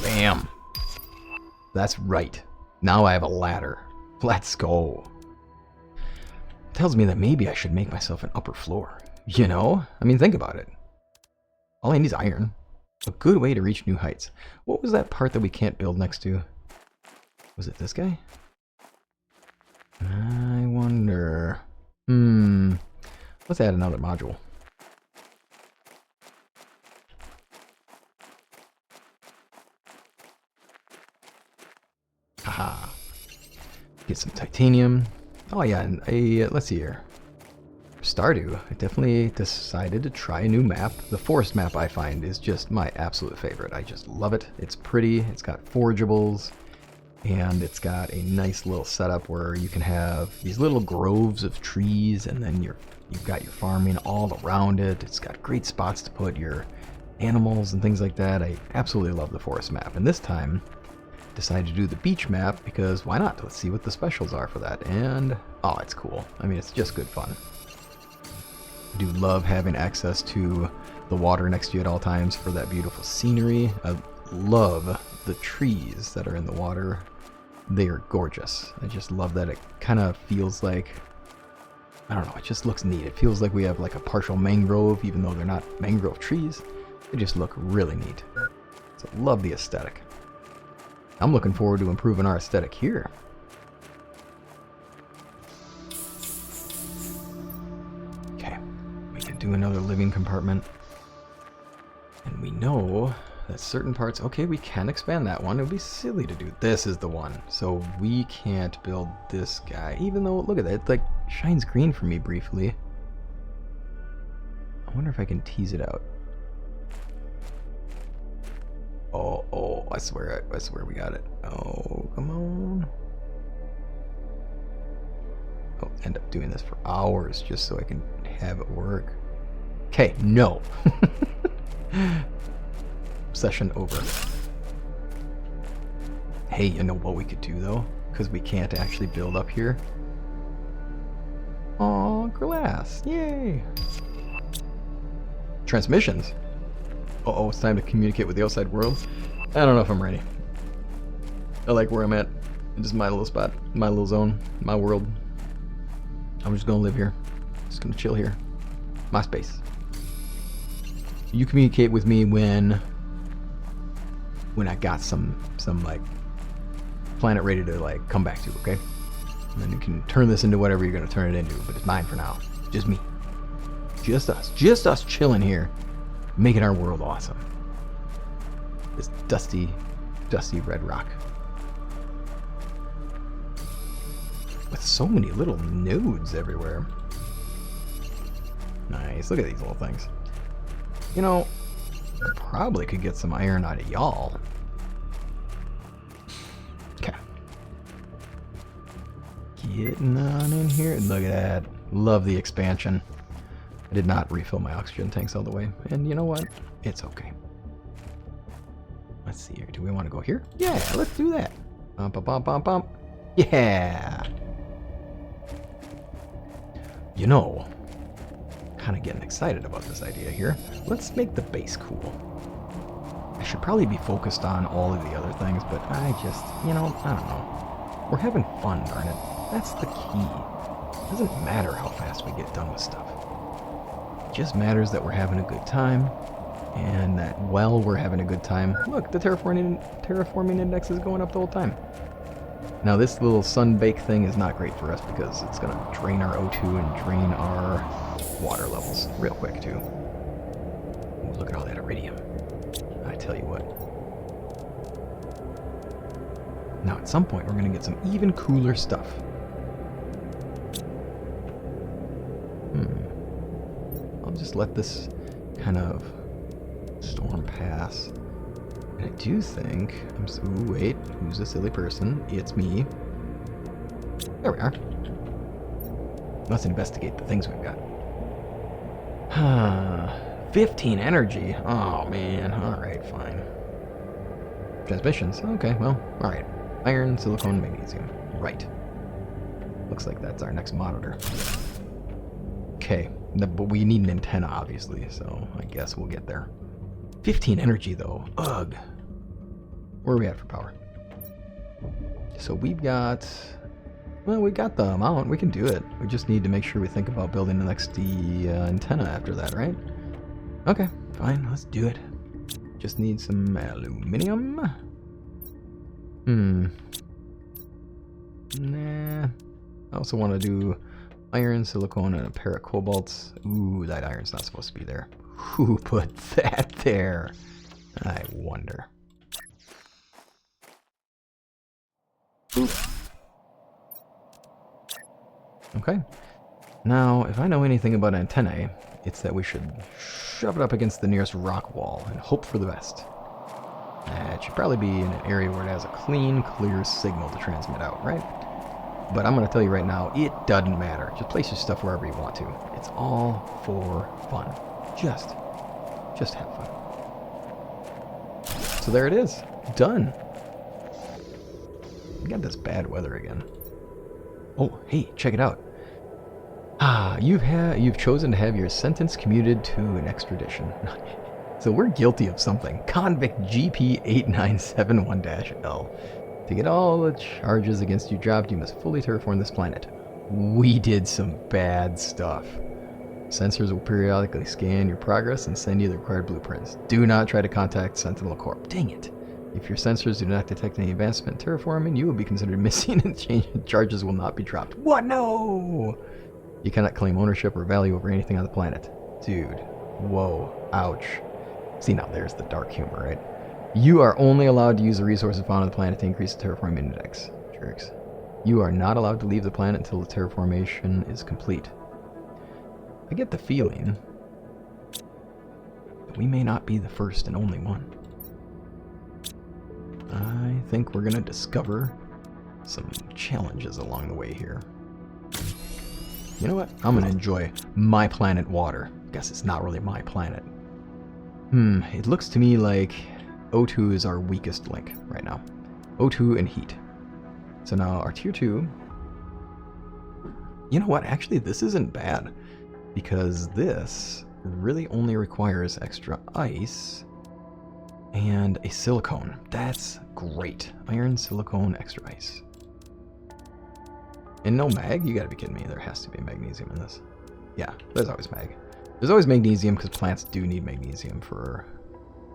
Bam. That's right. Now I have a ladder. Let's go. Tells me that maybe I should make myself an upper floor. You know? I mean, think about it. All I need is iron. A good way to reach new heights. What was that part that we can't build next to? Was it this guy? I wonder. Let's add another module. Haha. Get some titanium. Oh yeah, and let's see here. Stardew, I definitely decided to try a new map. The forest map, I find, is just my absolute favorite. I just love it. It's pretty, it's got forageables, and it's got a nice little setup where you can have these little groves of trees, and then you've got your farming all around it. It's got great spots to put your animals and things like that. I absolutely love the forest map, and this time decided to do the beach map because why not? Let's see what the specials are for that. And oh, it's cool. I mean, it's just good fun. I do love having access to the water next to you at all times for that beautiful scenery. I love the trees that are in the water. They are gorgeous. I just love that it kind of feels like, I don't know, it just looks neat. It feels like we have like a partial mangrove, even though they're not mangrove trees. They just look really neat. So love the aesthetic. I'm looking forward to improving our aesthetic here. Okay, we can do another living compartment. And we know that certain parts, okay, we can expand that one. It would be silly to do. This is the one. So we can't build this guy, even though, look at that, it like shines green for me briefly. I wonder if I can tease it out. Oh, I swear we got it. Oh, come on. I'll end up doing this for hours just so I can have it work. Okay, no. Session over. Hey, you know what we could do though? Because we can't actually build up here. Aw, glass. Yay. Transmissions. Uh-oh, it's time to communicate with the outside world. I don't know if I'm ready. I like where I'm at. This is my little spot, my little zone, my world. I'm just gonna live here. Just gonna chill here. My space. You communicate with me when I got some like planet ready to like come back to, okay? And then you can turn this into whatever you're gonna turn it into, but it's mine for now. Just me. Just us chilling here. Making our world awesome. This dusty red rock. With so many little nodes everywhere. Nice, look at these little things. You know, I probably could get some iron out of y'all. Okay. Getting on in here. Look at that. Love the expansion. I did not refill my oxygen tanks all the way. And you know what? It's okay. Let's see here. Do we want to go here? Yeah, let's do that. Bump, bump, bump, bump, bump. Yeah. You know, kind of getting excited about this idea here. Let's make the base cool. I should probably be focused on all of the other things, but I just, you know, I don't know. We're having fun, darn it. That's the key. It doesn't matter how fast we get done with stuff. It just matters that we're having a good time, and that while we're having a good time, look, the terraforming index is going up the whole time. Now this little sun-bake thing is not great for us because it's going to drain our O2 and drain our water levels real quick too. Ooh, look at all that iridium. I tell you what. Now at some point we're going to get some even cooler stuff. I'll just let this kind of storm pass. And I do think... Ooh, wait, who's a silly person? It's me. There we are. Let's investigate the things we've got. 15 energy. Oh, man. Alright, fine. Transmissions. Okay, well, alright. Iron, silicone, magnesium. Right. Looks like that's our next monitor. Okay, but we need an antenna, obviously, so I guess we'll get there. 15 energy, though. Ugh. Where are we at for power? So we've got... Well, we got the amount. We can do it. We just need to make sure we think about building the next antenna after that, right? Okay, fine. Let's do it. Just need some aluminum. Nah. I also want to do iron, silicone, and a pair of cobalts. Ooh, that iron's not supposed to be there. Who put that there? I wonder. Boop. Okay. Now, if I know anything about antennae, it's that we should shove it up against the nearest rock wall and hope for the best. It should probably be in an area where it has a clean, clear signal to transmit out, right? But I'm going to tell you right now, it doesn't matter. Just place your stuff wherever you want to. It's all for fun. Just have fun. So there it is. Done. We got this bad weather again. Oh, hey, check it out. You've chosen to have your sentence commuted to an extradition. So we're guilty of something. Convict GP8971-L. To get all the charges against you dropped, you must fully terraform this planet. We did some bad stuff. Sensors will periodically scan your progress and send you the required blueprints. Do not try to contact Sentinel Corp. Dang it. If your sensors do not detect any advancement in terraforming, you will be considered missing and charges will not be dropped. What? No! You cannot claim ownership or value over anything on the planet. Dude. Whoa. Ouch. See, now there's the dark humor, right? You are only allowed to use the resources found on the planet to increase the terraforming index. Jerks. You are not allowed to leave the planet until the terraformation is complete. I get the feeling that we may not be the first and only one. I think we're going to discover some challenges along the way here. You know what? I'm going to enjoy my planet water. Guess it's not really my planet. It looks to me like O2 is our weakest link right now. O2 and heat. So now our tier 2... You know what? Actually, this isn't bad. Because this really only requires extra ice and a silicone. That's great. Iron, silicone, extra ice. And no mag? You gotta be kidding me. There has to be magnesium in this. Yeah, there's always mag. There's always magnesium because plants do need magnesium for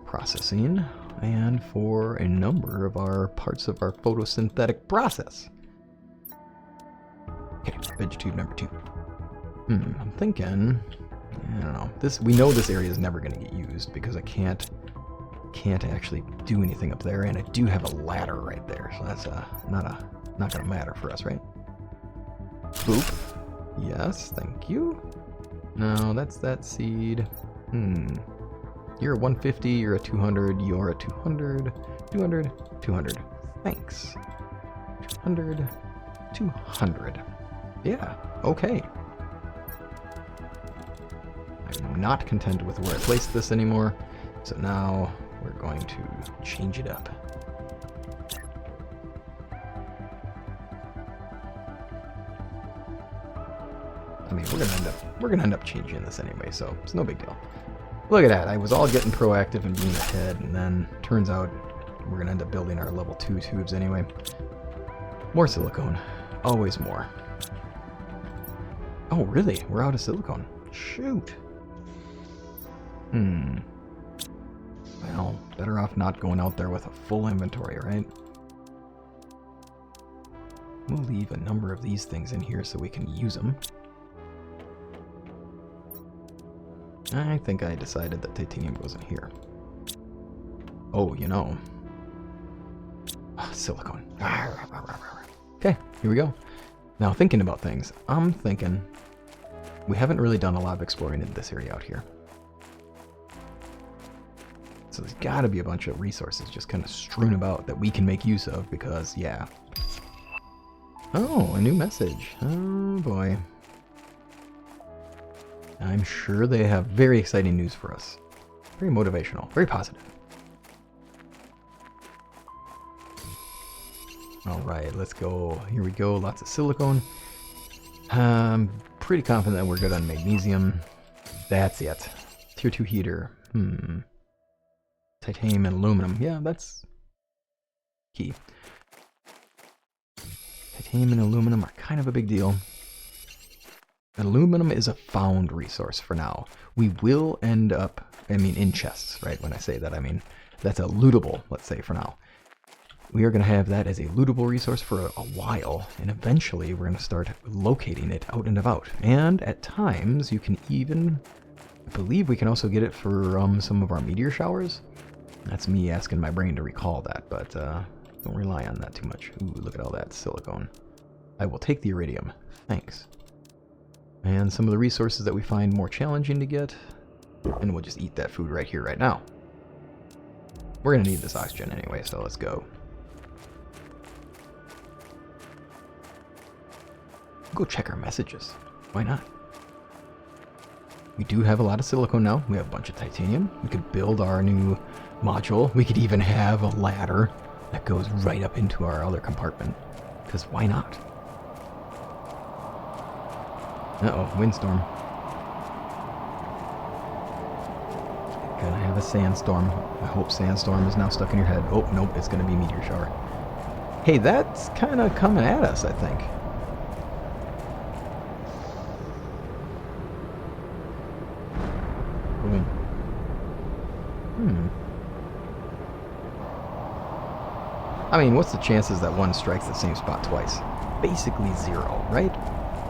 processing and for a number of our parts of our photosynthetic process. Okay, veg tube number 2. I'm thinking, I don't know. We know this area is never going to get used because I can't actually do anything up there, and I do have a ladder right there, so that's not going to matter for us, right? Boop. Yes, thank you. No, that's that seed. You're a 150, you're a 200, you're a 200, 200, 200. Thanks. 200, 200. Yeah, okay. I'm not content with where I placed this anymore, so now we're going to change it up. I mean, we're gonna end up changing this anyway, so it's no big deal. Look at that, I was all getting proactive and being ahead, and then turns out we're gonna end up building our level 2 tubes anyway. More silicone. Always more. Oh, really? We're out of silicone. Shoot. Well, better off not going out there with a full inventory, right? We'll leave a number of these things in here so we can use them. I think I decided that titanium goes in here. Oh, you know. Silicone. Okay, here we go. Now, thinking about things, I'm thinking we haven't really done a lot of exploring in this area out here. So there's got to be a bunch of resources just kind of strewn about that we can make use of because, yeah. Oh, a new message. Oh, boy. I'm sure they have very exciting news for us. Very motivational. Very positive. All right, let's go. Here we go. Lots of silicone. Pretty confident that we're good on magnesium. That's it. Tier 2 heater. Titanium and aluminum. Yeah, that's key. Titanium and aluminum are kind of a big deal. Aluminum is a found resource for now. We will end up, in chests, right? When I say that, I mean that's a lootable, let's say, for now. We are going to have that as a lootable resource for a while, and eventually we're going to start locating it out and about. And at times, you can even, I believe we can also get it for some of our meteor showers. That's me asking my brain to recall that, but don't rely on that too much. Ooh, look at all that silicone. I will take the iridium. Thanks. And some of the resources that we find more challenging to get, and we'll just eat that food right here, right now. We're going to need this oxygen anyway, so let's go. Go check our messages. Why not? We do have a lot of silicone now. We have a bunch of titanium. We could build our new module. We could even have a ladder that goes right up into our other compartment. Because why not? Uh-oh, windstorm. Gonna have a sandstorm. I hope sandstorm is now stuck in your head. Oh, nope, it's gonna be meteor shower. Hey, that's kind of coming at us, I think. I mean, what's the chances that one strikes the same spot twice? Basically 0, right?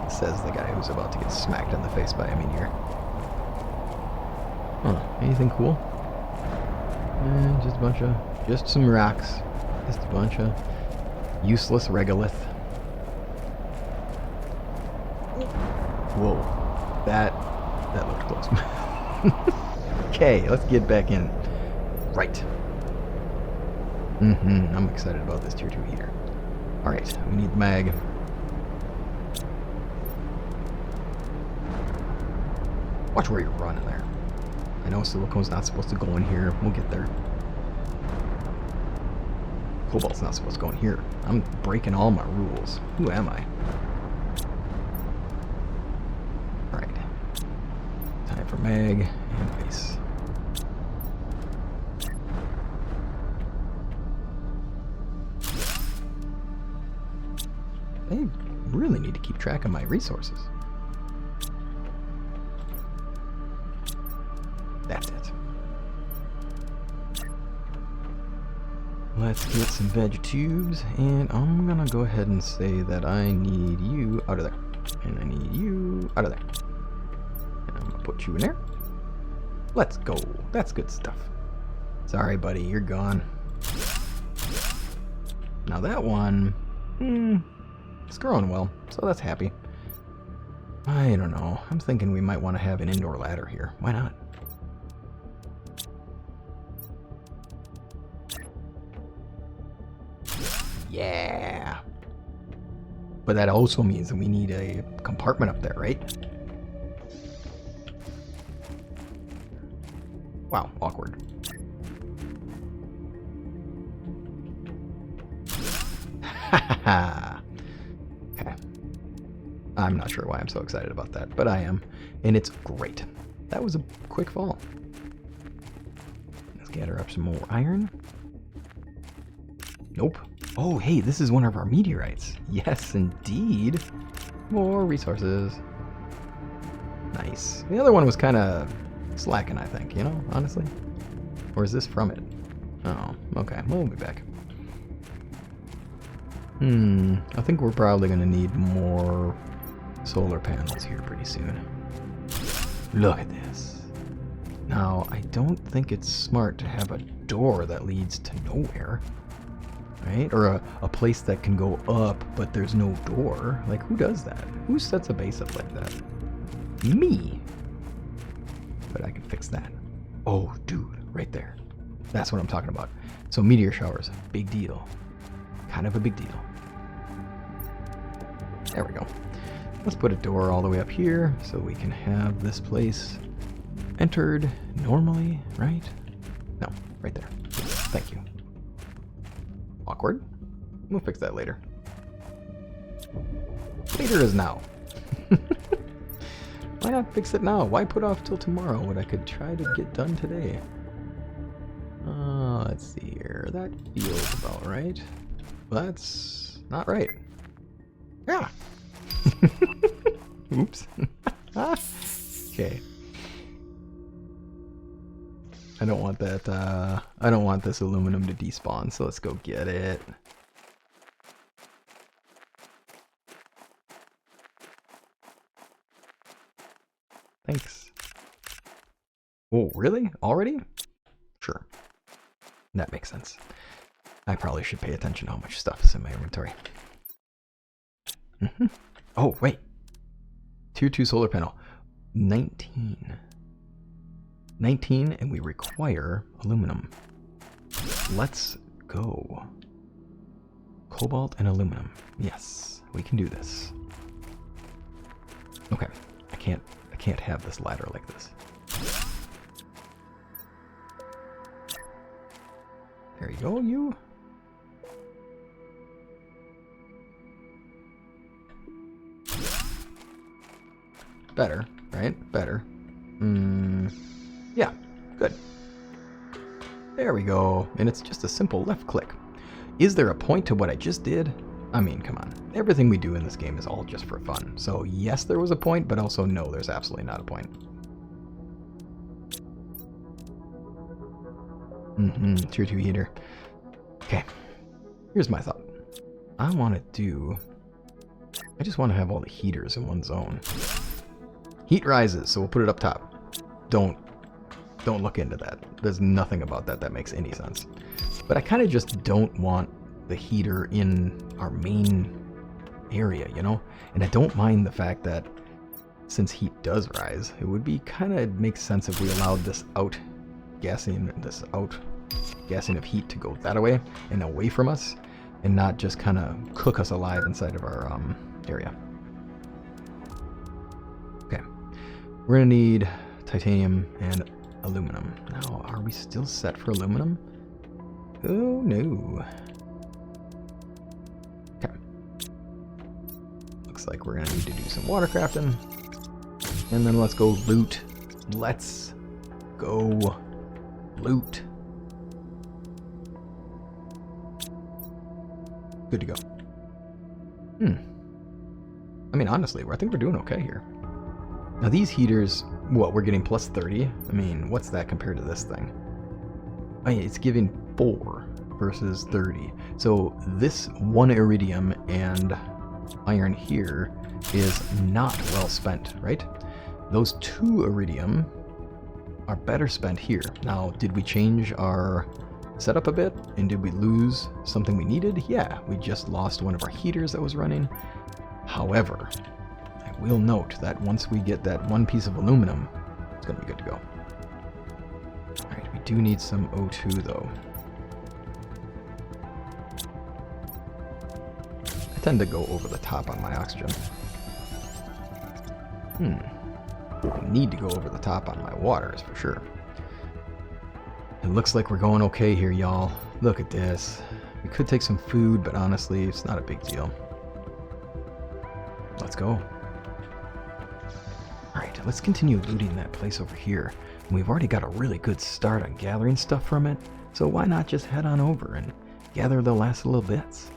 Says the guy who's about to get smacked in the face by a meteor. Huh, anything cool? Just some rocks. Just a bunch of useless regolith. Whoa, that looked close. Okay, let's get back in. Right. I'm excited about this tier 2 heater. Alright, we need the mag. Watch where you're running there. I know silicone's not supposed to go in here. We'll get there. Cobalt's not supposed to go in here. I'm breaking all my rules. Who am I? Alright. Time for mag and base. I really need to keep track of my resources. That's it. Let's get some veg tubes, and I'm gonna go ahead and say that I need you out of there. And I need you out of there. And I'm gonna put you in there. Let's go. That's good stuff. Sorry, buddy, you're gone. Now that one, it's growing well, so that's happy. I don't know. I'm thinking we might want to have an indoor ladder here. Why not? Yeah. But that also means that we need a compartment up there, right? Wow, awkward. Ha. Okay. I'm not sure why I'm so excited about that, but I am. And it's great. That was a quick fall. Let's gather up some more iron. Nope. Oh, hey, this is one of our meteorites. Yes, indeed. More resources. Nice. The other one was kind of slacking, I think, you know, honestly. Or is this from it? Oh, okay. We'll be back. I think we're probably going to need more solar panels here pretty soon. Look at this. Now, I don't think it's smart to have a door that leads to nowhere. Right? Or a place that can go up, but there's no door. Like, who does that? Who sets a base up like that? Me! But I can fix that. Oh, dude, right there. That's what I'm talking about. So meteor showers, big deal. Kind of a big deal. There we go. Let's put a door all the way up here so we can have this place entered normally, right? No, right there. Thank you. Awkward. We'll fix that later. Later is now. Why not fix it now? Why put off till tomorrow what I could try to get done today? Let's see here. That feels about right. Well, that's not right. Yeah. Oops. Okay. I don't want that, I don't want this aluminum to despawn, so let's go get it. Thanks. Oh, really? Already? Sure. That makes sense. I probably should pay attention to how much stuff is in my inventory. Oh, wait. Tier 2 solar panel. 19. 19, and we require aluminum. Let's go. Cobalt and aluminum. Yes, we can do this. Okay, I can't have this ladder like this. There you go, you. Better, right? Better. Yeah, good. There we go. And it's just a simple left click. Is there a point to what I just did? I mean, come on. Everything we do in this game is all just for fun. So yes, there was a point, but also no, there's absolutely not a point. Tier 2 heater. Okay. Here's my thought. I just want to have all the heaters in one zone. Heat rises, so we'll put it up top. Don't look into that. There's nothing about that makes any sense. But I kind of just don't want the heater in our main area, you know? And I don't mind the fact that since heat does rise, it would be kind of makes sense if we allowed this outgassing of heat to go that way and away from us and not just kind of cook us alive inside of our area. Okay. We're gonna need titanium and aluminum. Now, are we still set for aluminum? Oh no. Okay. Looks like we're gonna need to do some water crafting. And then let's go loot. Let's go loot. Good to go. I mean, honestly, I think we're doing okay here. Now these heaters, what, we're getting plus 30? I mean, what's that compared to this thing? Oh yeah, it's giving 4 versus 30. So this 1 iridium and iron here is not well spent, right? Those 2 iridium are better spent here. Now, did we change our setup a bit? And did we lose something we needed? Yeah, we just lost one of our heaters that was running. However, I will note that once we get that 1 piece of aluminum, it's going to be good to go. Alright, we do need some O2 though. I tend to go over the top on my oxygen. I need to go over the top on my waters for sure. It looks like we're going okay here, y'all. Look at this. We could take some food, but honestly, it's not a big deal. Let's go. Alright, let's continue looting that place over here. We've already got a really good start on gathering stuff from it, so why not just head on over and gather the last little bits?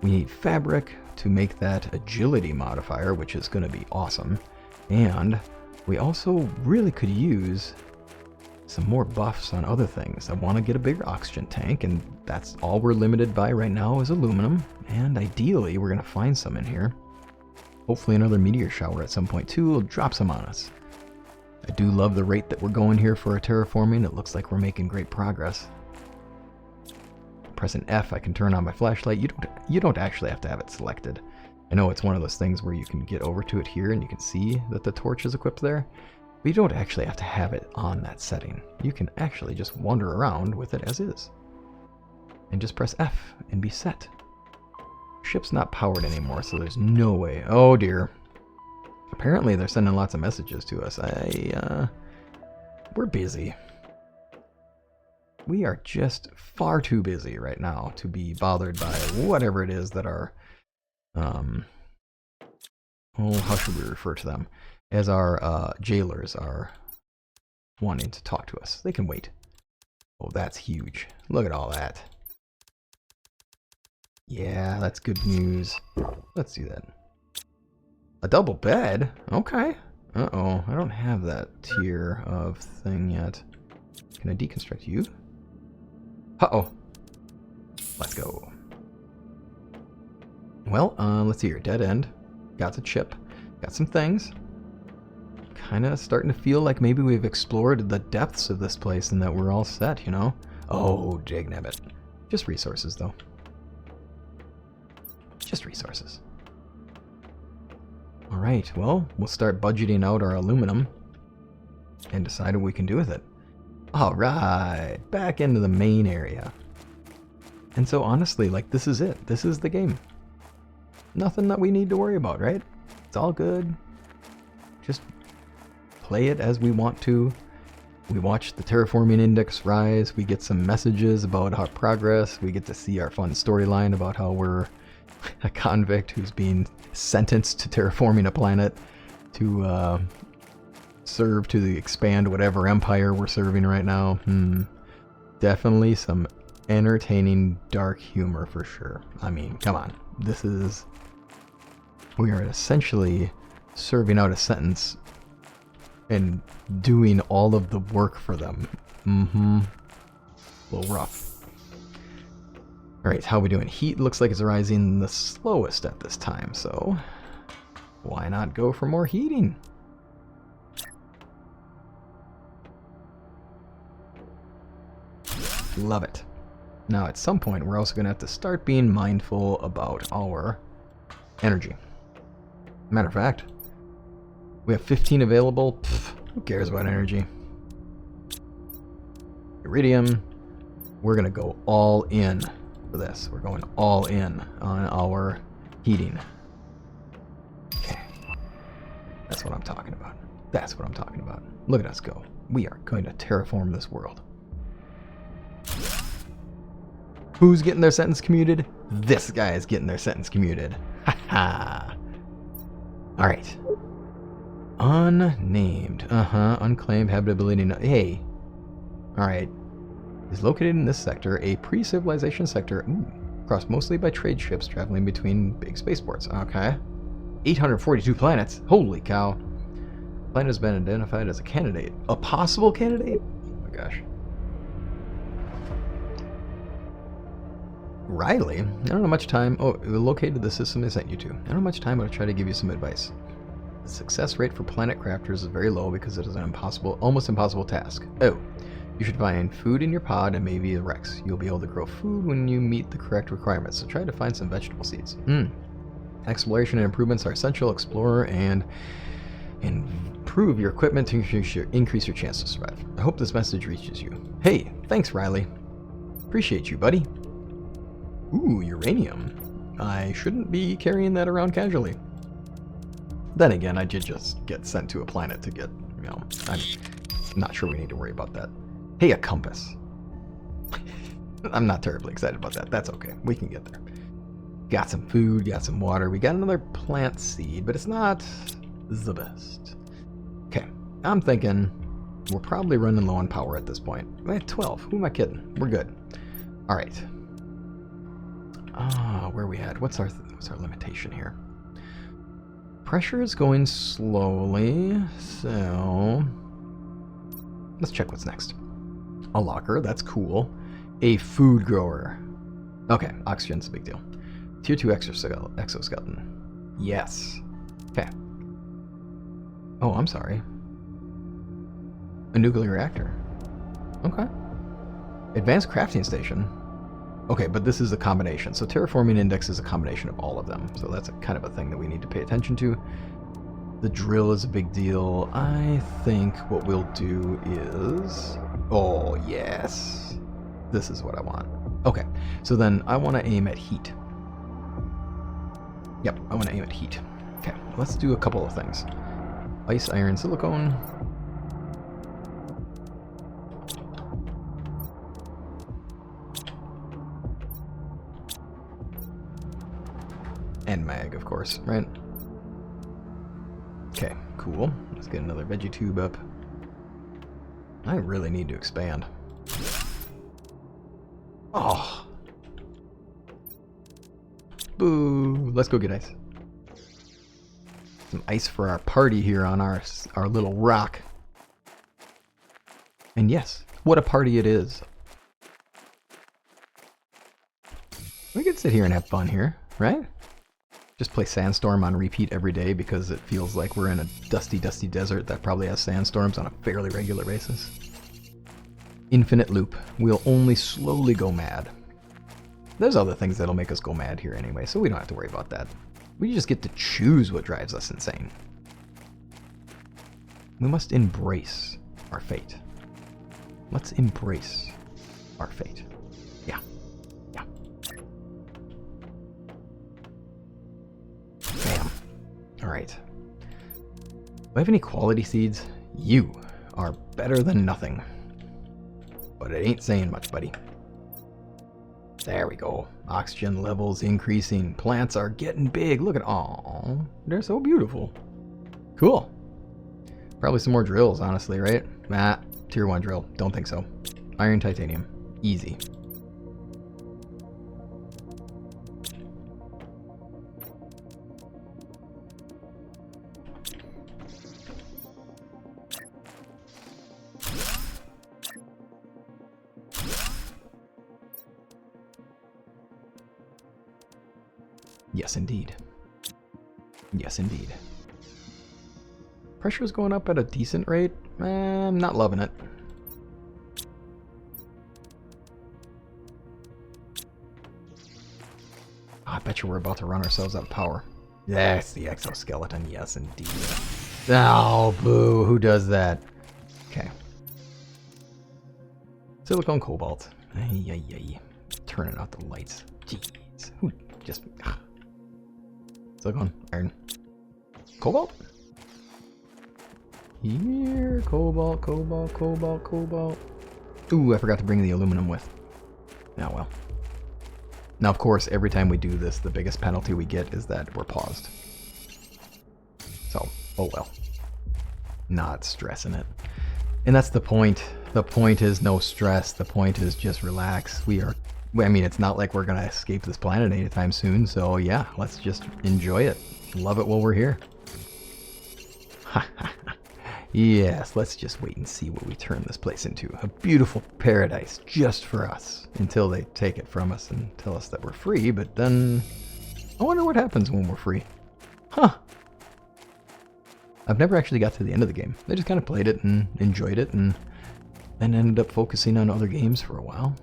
We need fabric to make that agility modifier, which is going to be awesome. And we also really could use some more buffs on other things. I want to get a bigger oxygen tank, and that's all we're limited by right now is aluminum. And ideally, we're going to find some in here. Hopefully another meteor shower at some point too will drop some on us. I do love the rate that we're going here for our terraforming. It looks like we're making great progress. Pressing F, I can turn on my flashlight. You don't actually have to have it selected. I know it's one of those things where you can get over to it here and you can see that the torch is equipped there. But But you don't actually have to have it on that setting. You can actually just wander around with it as is. And just press F and be set. Ship's not powered anymore, so there's no way. Oh dear. Apparently they're sending lots of messages to us. We're busy. We are just far too busy right now to be bothered by whatever it is that our, how should we refer to them? As our jailers are wanting to talk to us. They can wait. Oh, that's huge. Look at all that. Yeah, that's good news. Let's do that. A double bed? Okay. Uh-oh, I don't have that tier of thing yet. Can I deconstruct you? Uh-oh. Let's go. Well, let's see here. Dead end. Got the chip. Got some things. Kind of starting to feel like maybe we've explored the depths of this place and that we're all set, you know? Oh, jignabbit. Just resources, though. Just resources. Alright, well, we'll start budgeting out our aluminum and decide what we can do with it. Alright, back into the main area. And so honestly, like, this is it. This is the game. Nothing that we need to worry about, right? It's all good. Just play it as we want to. We watch the terraforming index rise. We get some messages about our progress. We get to see our fun storyline about how we're a convict who's being sentenced to terraforming a planet to serve to expand whatever empire we're serving right now. Definitely some entertaining dark humor for sure. I mean, come on. We are essentially serving out a sentence and doing all of the work for them. A little rough. Alright, how are we doing? Heat looks like it's rising the slowest at this time, so why not go for more heating? Love it. Now at some point we're also going to have to start being mindful about our energy. Matter of fact, we have 15 available. Pfft, who cares about energy? Iridium. We're going to go all in for this. We're going all in on our heating. Okay. That's what I'm talking about. That's what I'm talking about. Look at us go. We are going to terraform this world. Who's getting their sentence commuted? This guy is getting their sentence commuted. Haha. Alright. Unnamed. Unclaimed habitability. Hey. Alright. Is located in this sector, a pre-civilization sector, crossed mostly by trade ships traveling between big spaceports. Okay. 842 planets. Holy cow. Planet has been identified as a candidate. A possible candidate? Oh my gosh. Riley? I don't know much time. Oh, located the system they sent you to. I don't know much time, but I'll try to give you some advice. The success rate for planet crafters is very low because it is an almost impossible task. Oh. You should find food in your pod and maybe a Rex. You'll be able to grow food when you meet the correct requirements, so try to find some vegetable seeds. Exploration and improvements are essential. Explore and improve your equipment to increase your chance to survive. I hope this message reaches you. Hey, thanks Riley. Appreciate you, buddy. Ooh, uranium. I shouldn't be carrying that around casually. Then again, I did just get sent to a planet to get, I'm not sure we need to worry about that. Hey, a compass. I'm not terribly excited about that. That's okay. We can get there. Got some food, got some water. We got another plant seed, but it's not the best. Okay, I'm thinking we're probably running low on power at this point. We're at 12. Who am I kidding? We're good. All right. Where are we at? What's our limitation here? Pressure is going slowly, so let's check what's next. A locker, that's cool. A food grower. Okay, oxygen's a big deal. Tier 2 exoskeleton. Yes. Okay. Oh, I'm sorry. A nuclear reactor. Okay. Advanced crafting station. Okay, but this is a combination. So terraforming index is a combination of all of them. So that's kind of a thing that we need to pay attention to. The drill is a big deal. I think what we'll do is... Oh, yes. This is what I want. Okay, so then I want to aim at heat. Yep, I want to aim at heat. Okay, let's do a couple of things. Ice, iron, silicone. And mag, of course, right? Okay, cool. Let's get another veggie tube up. I really need to expand. Oh. Boo. Let's go get ice. Some ice for our party here on our little rock. And yes, what a party it is. We could sit here and have fun here, right? Just play Sandstorm on repeat every day because it feels like we're in a dusty, dusty desert that probably has sandstorms on a fairly regular basis. Infinite loop. We'll only slowly go mad. There's other things that'll make us go mad here anyway, so we don't have to worry about that. We just get to choose what drives us insane. We must embrace our fate. Let's embrace our fate. Yeah. Yeah. Bam. Alright. Do I have any quality seeds? You are better than nothing. But it ain't saying much, buddy. There we go. Oxygen levels increasing. Plants are getting big. Look at... Aw, they're so beautiful. Cool. Probably some more drills, honestly, right? Nah, tier 1 drill. Don't think so. Iron, titanium. Easy. Yes, indeed. Yes, indeed. Pressure's going up at a decent rate. I'm not loving it. Oh, I bet you we're about to run ourselves out of power. Yes, the exoskeleton. Yes, indeed. Oh, boo. Who does that? Okay. Silicone cobalt. Ay, ay, ay. Turning out the lights. Jeez. Who just... Silicone, iron, cobalt. Here, cobalt, cobalt, cobalt, cobalt. Ooh, I forgot to bring the aluminum with. Oh well. Now, of course, every time we do this, the biggest penalty we get is that we're paused. So, oh well. Not stressing it. And that's the point. The point is no stress. The point is just relax. I mean, it's not like we're going to escape this planet anytime soon, so yeah, let's just enjoy it. Love it while we're here. Yes, let's just wait and see what we turn this place into. A beautiful paradise just for us until they take it from us and tell us that we're free, but then I wonder what happens when we're free. Huh. I've never actually got to the end of the game. I just kind of played it and enjoyed it and then ended up focusing on other games for a while.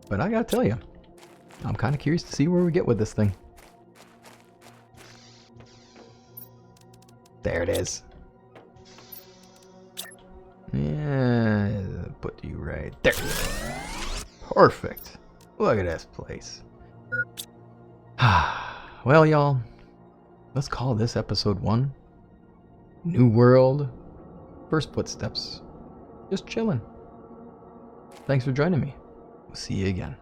But I gotta tell you, I'm kind of curious to see where we get with this thing. There it is. Yeah, put you right there. Perfect. Look at this place. Well, y'all, let's call this episode 1. New world, first footsteps. Just chilling. Thanks for joining me. We'll see you again.